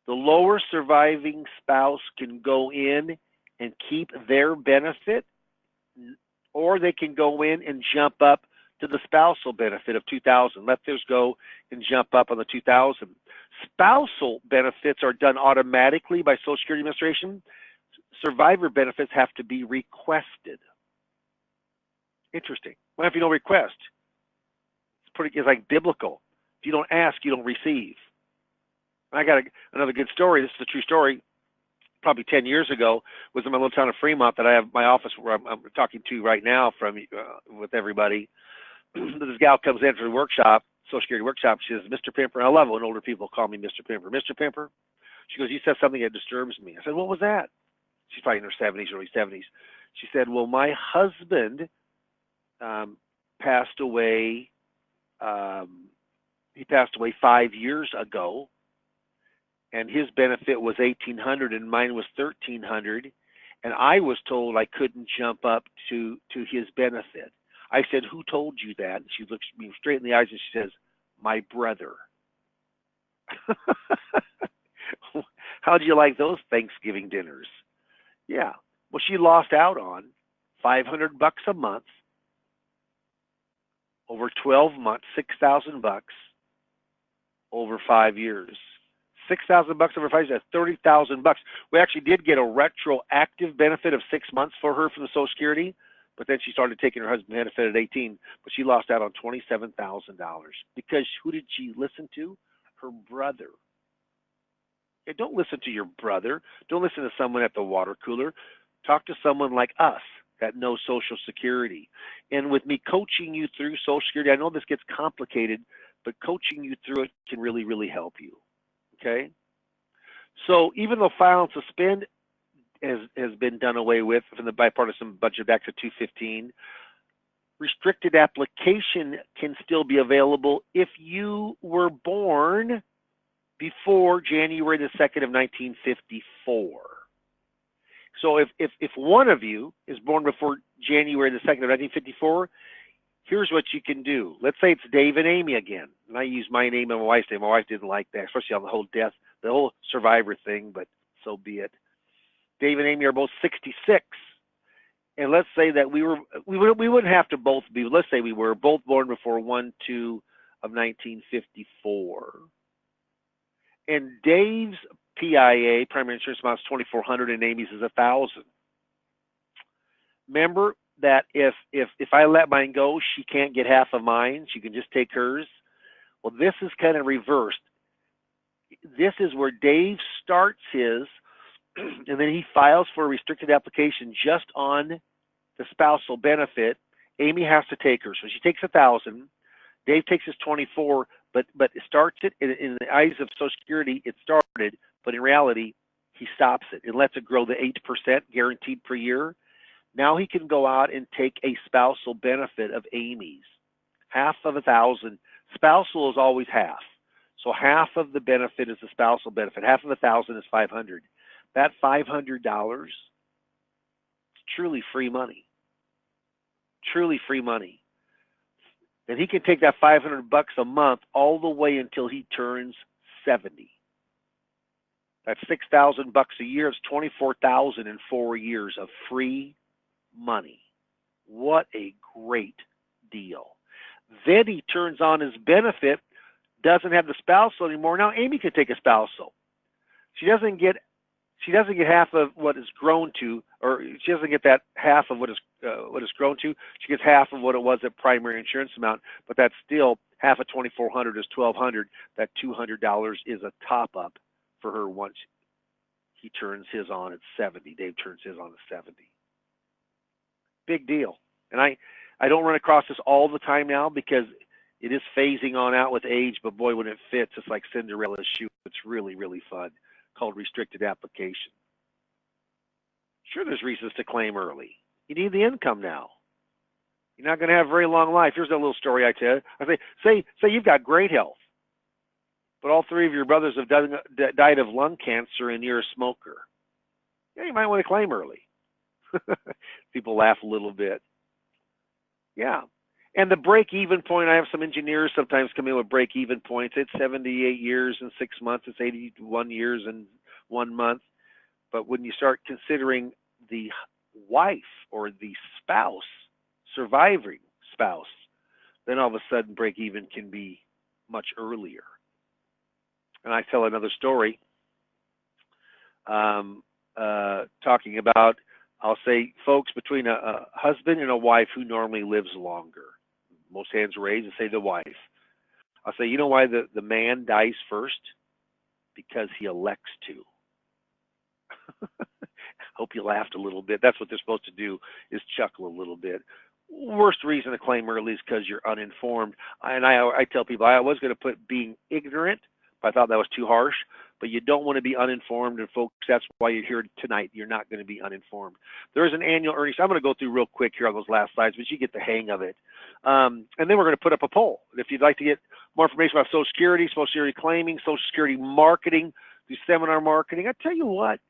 The lower surviving spouse can go in and keep their benefit, or they can go in and jump up to the spousal benefit of $2,000. Let theirs go and jump up on the $2,000. Spousal benefits are done automatically by Social Security Administration. Survivor benefits have to be requested. Interesting. Well, if you don't request, it's like biblical. If you don't ask, you don't receive. I got another good story. This is a true story. Probably 10 years ago, was in my little town of Fremont that I have my office where I'm talking to right now with everybody. This gal comes in for the workshop, Social Security workshop. She says, Mr. Pimper. I love it when older people call me Mr. Pimper. Mr. Pimper. She goes, you said something that disturbs me. I said, what was that? She's probably in her 70s, early 70s. She said, well, my husband passed away. He passed away 5 years ago, and his benefit was $1,800 and mine was $1,300, and I was told I couldn't jump up to his benefit. I said, who told you that? And she looks me straight in the eyes and she says, my brother. How do you like those Thanksgiving dinners? Yeah. Well, she lost out on $500 a month over 12 months, $6,000 over 5 years. $6,000 over 5 years, that's $30,000. We actually did get a retroactive benefit of 6 months for her from the Social Security, but then she started taking her husband's benefit at 18, but she lost out on $27,000 because who did she listen to? Her brother. Yeah, don't listen to your brother. Don't listen to someone at the water cooler. Talk to someone like us that knows Social Security. And with me coaching you through Social Security, I know this gets complicated, but coaching you through it can really, really help you. Okay? So even though file and suspend has been done away with from the Bipartisan Budget Act of 2015, restricted application can still be available if you were born before January the 2nd of 1954. So if one of you is born before January the 2nd of 1954, here's what you can do. Let's say it's Dave and Amy again. And I use my name and my wife's name. My wife didn't like that, especially on the whole death, the whole survivor thing, but so be it. Dave and Amy are both 66. And let's say that we wouldn't have to both be, let's say we were both born before 1/2 of 1954. And Dave's PIA, primary insurance amount, is $2,400 and Amy's is $1,000. Remember that if I let mine go, she can't get half of mine. She can just take hers. Well, this is kind of reversed. This is where Dave starts his, and then he files for a restricted application just on the spousal benefit. Amy has to take her, so she takes $1,000. Dave takes his 24, but it starts it in the eyes of Social Security. It started, But in reality, he stops it and lets it grow the 8% guaranteed per year. Now he can go out and take a spousal benefit of Amy's. Half of 1,000. Spousal is always half. So half of the benefit is the spousal benefit. Half of 1,000 is 500. That $500 is truly free money. Truly free money. And he can take that $500 a month all the way until he turns 70. That's $6,000 a year. It's $24,000 in 4 years of free money. What a great deal. Then he turns on his benefit, doesn't have the spousal anymore. Now Amy can take a spousal. She doesn't get half of what is grown to, or she doesn't get that half of what is grown to. She gets half of what it was at primary insurance amount, but that's still half of $2,400 is $1,200. That $200 is a top up for her once he turns his on at 70. Dave turns his on at 70. Big deal. And I don't run across this all the time now because it is phasing on out with age, but boy, when it fits, it's like Cinderella's shoe. It's really, really fun, called restricted application. Sure, there's reasons to claim early. You need the income now. You're not going to have a very long life. Here's a little story I tell you. I say you've got great health, but all three of your brothers have died of lung cancer and you're a smoker. Yeah, you might want to claim early. People laugh a little bit. Yeah. And the break-even point, I have some engineers sometimes come in with break-even points. It's 78 years and 6 months. It's 81 years and 1 month. But when you start considering the wife or the spouse, surviving spouse, then all of a sudden break-even can be much earlier. And I tell another story talking about, I'll say, folks between a husband and a wife who normally lives longer. Most hands raised and say the wife. I'll say, you know why the man dies first? Because he elects to. Hope you laughed a little bit. That's what they're supposed to do, is chuckle a little bit. Worst reason to claim early is because you're uninformed. And I tell people, I was going to put being ignorant, but I thought that was too harsh. But you don't want to be uninformed, and folks, that's why you're here tonight. You're not going to be uninformed. There is an annual earnings. I'm going to go through real quick here on those last slides, but you get the hang of it. And then we're going to put up a poll. If you'd like to get more information about Social Security claiming, Social Security marketing, do seminar marketing, I tell you what,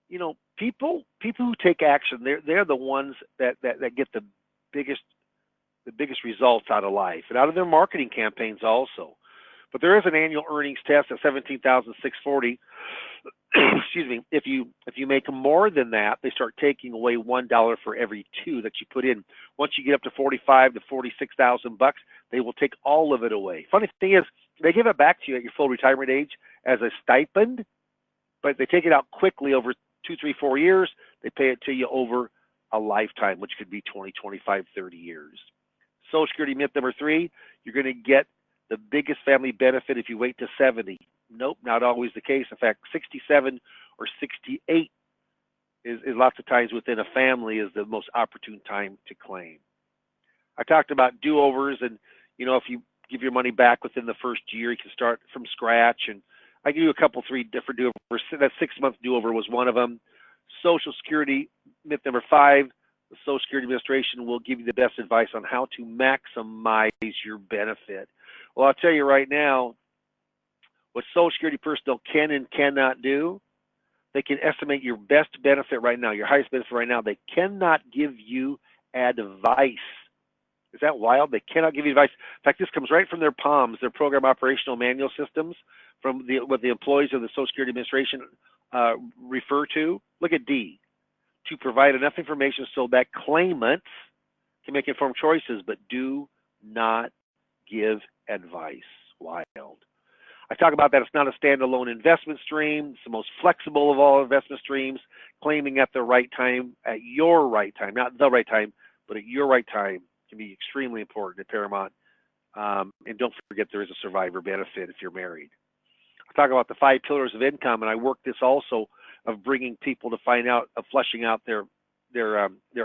you know, people who take action, they're the ones that get the biggest results out of life and out of their marketing campaigns also. But there is an annual earnings test at $17,640. Excuse me. If you make more than that, they start taking away $1 for every $2 that you put in. Once you get up to $45,000 to $46,000, they will take all of it away. Funny thing is, they give it back to you at your full retirement age as a stipend, but they take it out quickly over 2, 3, 4 years. They pay it to you over a lifetime, which could be 20, 25, 30 years. Social Security myth number 3, you're going to get the biggest family benefit if you wait to 70. Nope, not always the case. In fact, 67 or 68 is lots of times within a family is the most opportune time to claim. I talked about do-overs, and you know, if you give your money back within the first year, you can start from scratch. And I give you a couple, 3 different do-overs. That 6-month do-over was one of them. Social Security myth number 5. The Social Security Administration will give you the best advice on how to maximize your benefit. Well, I'll tell you right now, what Social Security personnel can and cannot do, they can estimate your best benefit right now, your highest benefit right now. They cannot give you advice. Is that wild? They cannot give you advice. In fact, this comes right from their POMs, their Program Operational Manual Systems, from what the employees of the Social Security Administration refer to. Look at D. To provide enough information so that claimants can make informed choices, but do not give advice. Wild. I talk about that it's not a standalone investment stream. It's the most flexible of all investment streams, claiming at the right time, at your right time, not the right time, but at your right time can be extremely important at Paramount. And don't forget there is a survivor benefit if you're married. I talk about the 5 pillars of income, and I work this also of bringing people to find out, of fleshing out their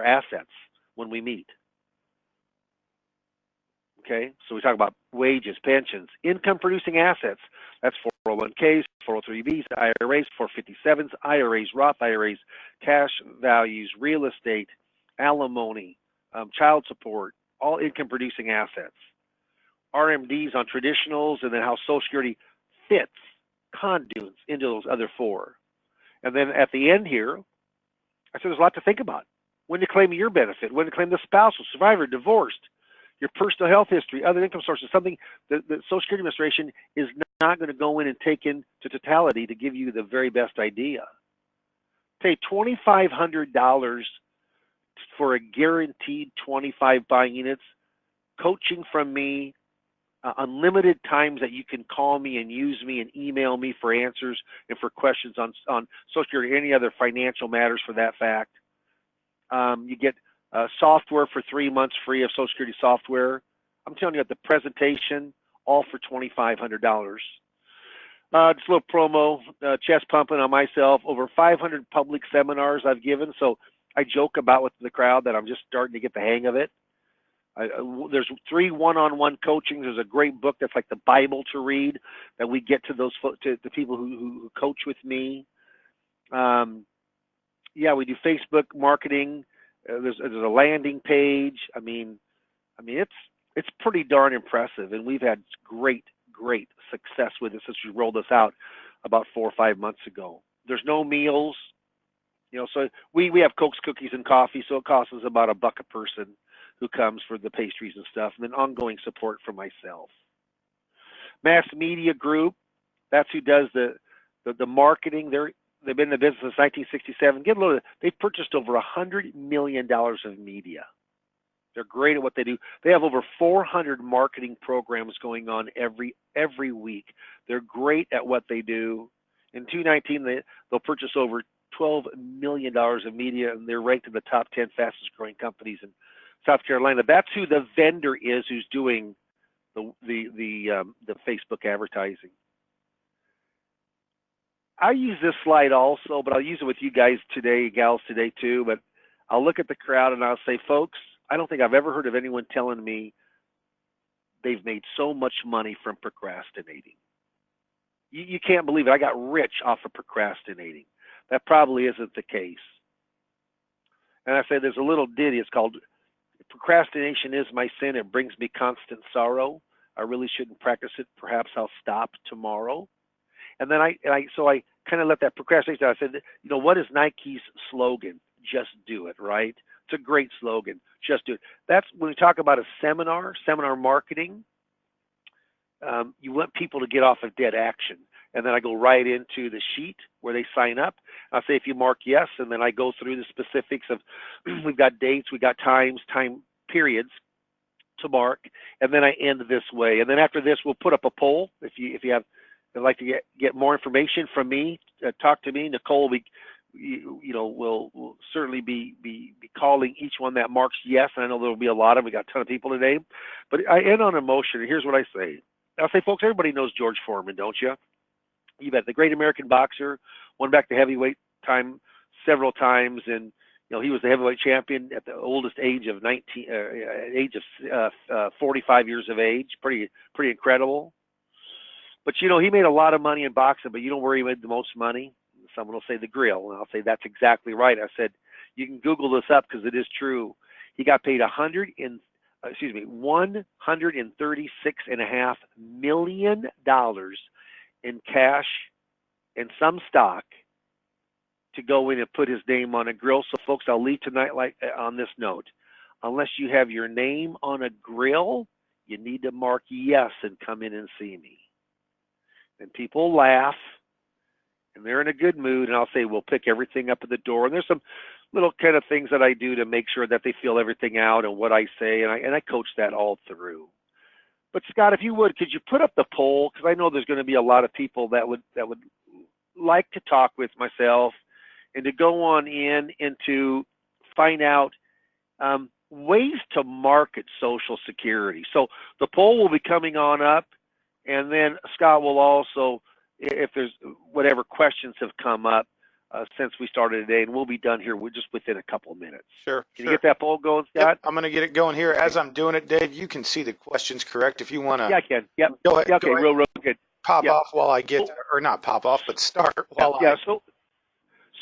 assets when we meet. Okay, so we talk about wages, pensions, income-producing assets. That's 401ks, 403Bs, IRAs, 457s, IRAs, Roth IRAs, cash values, real estate, alimony, child support, all income-producing assets. RMDs on traditionals, and then how Social Security fits conduits into those other four. And then at the end here, I said there's a lot to think about. When to claim your benefit, when to claim the spousal, survivor, divorced, your personal health history, other income sources, something that the Social Security Administration is not going to go in and take into totality to give you the very best idea. Pay $2,500 for a guaranteed 25 buying units, coaching from me, unlimited times that you can call me and use me and email me for answers and for questions on Social Security or any other financial matters for that fact. You get software for 3 months free of Social Security software. I'm telling you, at the presentation, all for $2,500. Just a little promo, chest pumping on myself. Over 500 public seminars I've given, so I joke about with the crowd that I'm just starting to get the hang of it. There's 3 one-on-one coachings. There's a great book that's like the Bible to read that we get to those to the people who coach with me. Yeah, we do Facebook marketing. There's a landing page. I mean, it's pretty darn impressive, and we've had great success with it since we rolled this out about 4 or 5 months ago. There's no meals, so we have Cokes, cookies, and coffee, so it costs us about $1 a person who comes for the pastries and stuff, and then ongoing support from myself. Mass Media Group, that's who does the marketing. They've been in the business since 1967. Get a load of, they've purchased over $100 million of media. They're great at what they do. They have over 400 marketing programs going on every week. They're great at what they do. In 2019, they'll purchase over $12 million of media, and they're ranked in the top 10 fastest growing companies in South Carolina. That's who the vendor is who's doing the Facebook advertising. I use this slide also, but I'll use it with you guys today, gals today too. But I'll look at the crowd and I'll say, folks, I don't think I've ever heard of anyone telling me they've made so much money from procrastinating. You can't believe it. I got rich off of procrastinating. That probably isn't the case. And I say there's a little ditty. It's called "Procrastination is my sin. It brings me constant sorrow. I really shouldn't practice it. Perhaps I'll stop tomorrow." And then I kind of let that procrastination. I said, what is Nike's slogan? Just do it, right? It's a great slogan. Just do it. That's when we talk about a seminar marketing. You want people to get off of dead action. And then I go right into the sheet where they sign up. I'll say, if you mark yes, and then I go through the specifics of, we've got dates, we got times, time periods to mark, and then I end this way. And then after this, we'll put up a poll. If you would like to get more information from me, talk to me. Nicole will certainly be calling each one that marks yes. And I know there will be a lot of them. We got a ton of people today. But I end on emotion, and here's what I say. I'll say, folks, everybody knows George Foreman, don't you? You bet. The great American boxer, won back the heavyweight time several times, and he was the heavyweight champion at the oldest age of 45 years of age. Pretty incredible. But he made a lot of money in boxing, but you know where he made the most money? Someone will say the grill, and I'll say that's exactly right. I said, you can Google this up because it is true. He got paid $136.5 million in cash and some stock to go in and put his name on a grill. So folks, I'll leave tonight on this note. Unless you have your name on a grill, you need to mark yes and come in and see me. And people laugh, and they're in a good mood, and I'll say, we'll pick everything up at the door. And there's some little kind of things that I do to make sure that they feel everything out and what I say, and I coach that all through. But Scott, if you would, could you put up the poll? Because I know there's going to be a lot of people that would like to talk with myself and to go on in and to find out ways to market Social Security. So the poll will be coming on up, and then Scott will also, if there's whatever questions have come up since we started today, and we'll be done here just within a couple of minutes. Sure. Can you get that poll going, Scott? Yep, I'm going to get it going here. As I'm doing it, Dave, you can see the questions correct if you want to. Yeah, I can. Yep. Go ahead. Yeah, okay, real good. pop Yeah. off while I get, So, or not pop off, but start yeah, while I. yeah.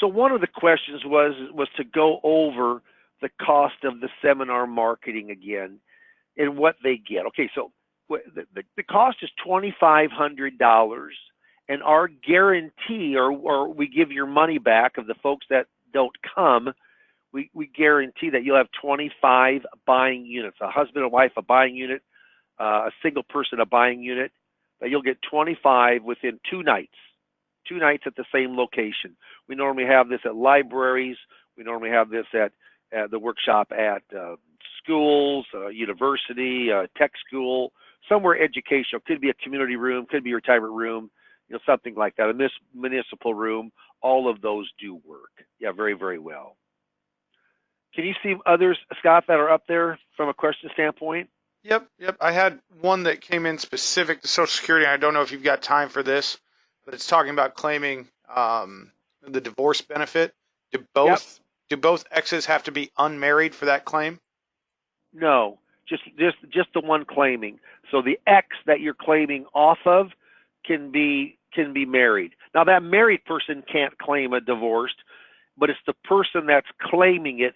So one of the questions was to go over the cost of the seminar marketing again and what they get. Okay, so the cost is $2,500, and our guarantee, or we give your money back of the folks that don't come. We guarantee that you'll have 25 buying units, a husband and wife a buying unit, a single person a buying unit, that you'll get 25 within 2 nights at the same location. We normally have this at libraries. We normally have this at the workshop at schools, university, tech school, somewhere educational. Could be a community room, could be a retirement room, something like that. In this municipal room, all of those do work. Yeah, very, very well. Can you see others, Scott, that are up there from a question standpoint? Yep. I had one that came in specific to Social Security. I don't know if you've got time for this, but it's talking about claiming the divorce benefit. Do Yep. both exes have to be unmarried for that claim? No, just the one claiming. So the ex that you're claiming off of can be married. Now that married person can't claim a divorced, but it's the person that's claiming it.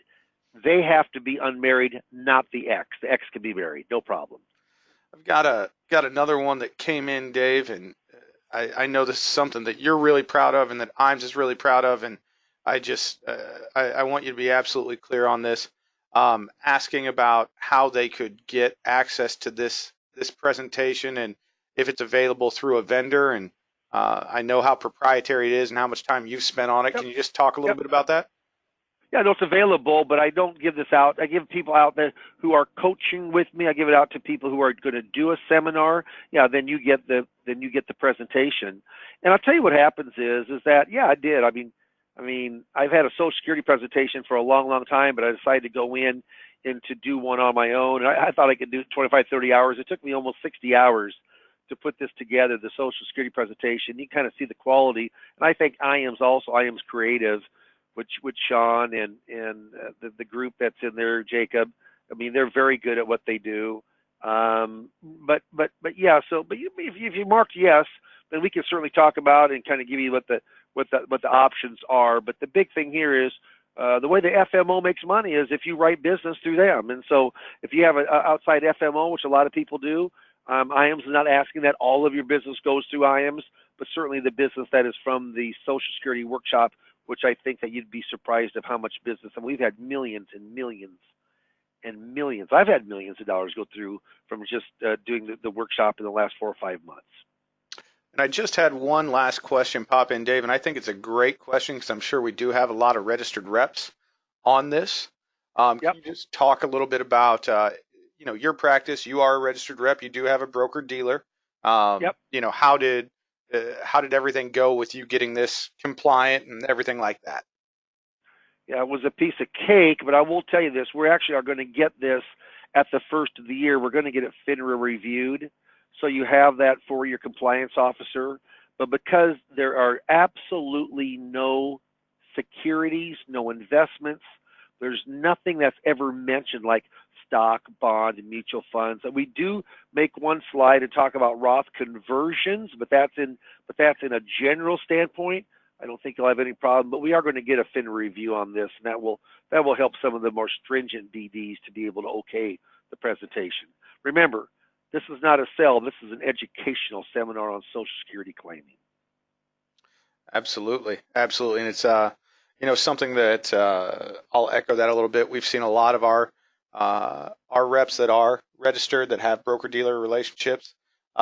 They have to be unmarried, not the ex. The ex can be married, no problem. I've got another one that came in, Dave, and I know this is something that you're really proud of, and that I'm just really proud of, and I just I want you to be absolutely clear on this. Asking about how they could get access to this presentation and if it's available through a vendor, and I know how proprietary it is and how much time you've spent on it. Yep. Can you just talk a little Yep. bit about that? Yeah, no, it's available, but I don't give this out. I give people out there who are coaching with me. I give it out to people who are going to do a seminar. Yeah, then you get the presentation. And I'll tell you what happens is that I did. I mean, I've had a Social Security presentation for a long, long time, but I decided to go in and to do one on my own. And I thought I could do 25, 30 hours. It took me almost 60 hours to put this together, the Social Security presentation. You kind of see the quality. And I think IAM's creative, with Sean and the group that's in there, Jacob. I mean, they're very good at what they do. But yeah. So, if you marked yes, then we can certainly talk about and kind of give you what the options are. But the big thing here is the way the FMO makes money is if you write business through them. And so, if you have an outside FMO, which a lot of people do, IAMS is not asking that all of your business goes through IAMS, but certainly the business that is from the Social Security workshop, which I think that you'd be surprised of how much business. And we've had millions and millions and millions. I've had millions of dollars go through from just doing the workshop in the last 4 or 5 months. And I just had one last question pop in, Dave, and I think it's a great question because I'm sure we do have a lot of registered reps on this. Yep. Can you just talk a little bit about, your practice? You are a registered rep. You do have a broker dealer. Yep. How did everything go with you getting this compliant and everything like that? Yeah, it was a piece of cake, but I will tell you this. We actually are going to get this at the first of the year. We're going to get it FINRA reviewed. So you have that for your compliance officer. But because there are absolutely no securities, no investments, there's nothing that's ever mentioned like stock, bond, and mutual funds. We do make one slide and talk about Roth conversions, but that's in a general standpoint. I don't think you'll have any problem, but we are going to get a FINRA review on this, and that will help some of the more stringent BDs to be able to okay the presentation. Remember, this is not a sell. This is an educational seminar on Social Security claiming. Absolutely, and it's something that I'll echo that a little bit. We've seen a lot of our reps that are registered that have broker dealer relationships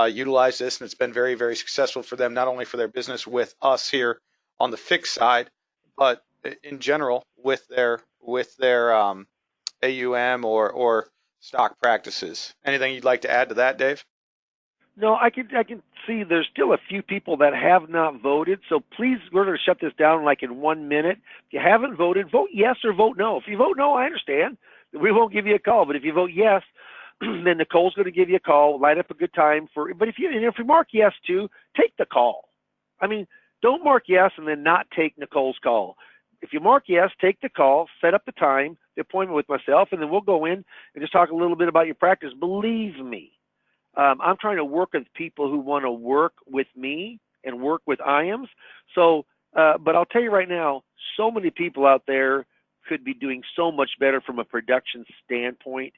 utilize this, and it's been very, very successful for them, not only for their business with us here on the fixed side, but in general with their AUM or stock practices. Anything you'd like to add to that, Dave? No, I can see there's still a few people that have not voted. So please, we're going to shut this down like in 1 minute. If you haven't voted, vote yes or vote no. If you vote no, I understand. We won't give you a call. But if you vote yes, then Nicole's going to give you a call, line up a good time for. But if you mark yes too, take the call. I mean, don't mark yes and then not take Nicole's call. If you mark yes, take the call, set up the time, the appointment with myself, and then we'll go in and just talk a little bit about your practice. Believe me, I'm trying to work with people who want to work with me and work with IAMS. So, but I'll tell you right now, so many people out there could be doing so much better from a production standpoint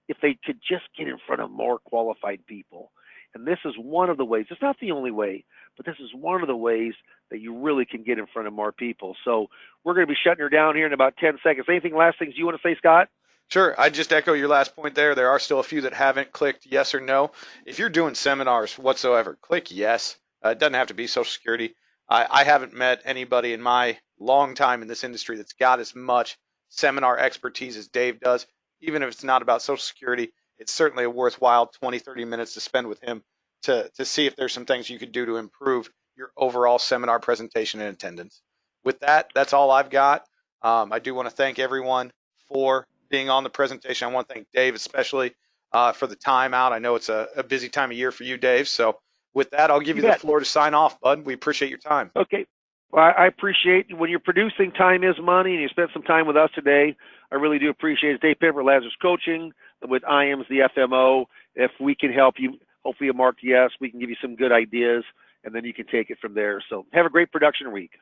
if they could just get in front of more qualified people. And this is one of the ways. It's not the only way, but this is one of the ways that you really can get in front of more people. So we're going to be shutting her down here in about 10 seconds. Anything last things you want to say, Scott? Sure. I just echo your last point there. There are still a few that haven't clicked yes or no. If you're doing seminars whatsoever, click yes. It doesn't have to be Social Security. I haven't met anybody in my long time in this industry that's got as much seminar expertise as Dave does. Even if it's not about Social Security, it's certainly a worthwhile 20, 30 minutes to spend with him to see if there's some things you could do to improve your overall seminar presentation and attendance. With that, that's all I've got. I do want to thank everyone for being on the presentation. I want to thank Dave especially for the time out. I know it's a busy time of year for you, Dave. So with that, I'll give you the floor to sign off, bud. We appreciate your time. Okay. Well, I appreciate when you're producing, time is money, and you spent some time with us today. I really do appreciate it. Dave Pipper, Lazarus Coaching with IAMS, the FMO. If we can help you, hopefully you marked yes. We can give you some good ideas, and then you can take it from there. So have a great production week.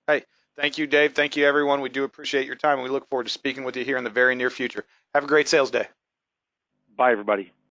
Hey, thank you, Dave. Thank you, everyone. We do appreciate your time, and we look forward to speaking with you here in the very near future. Have a great sales day. Bye, everybody.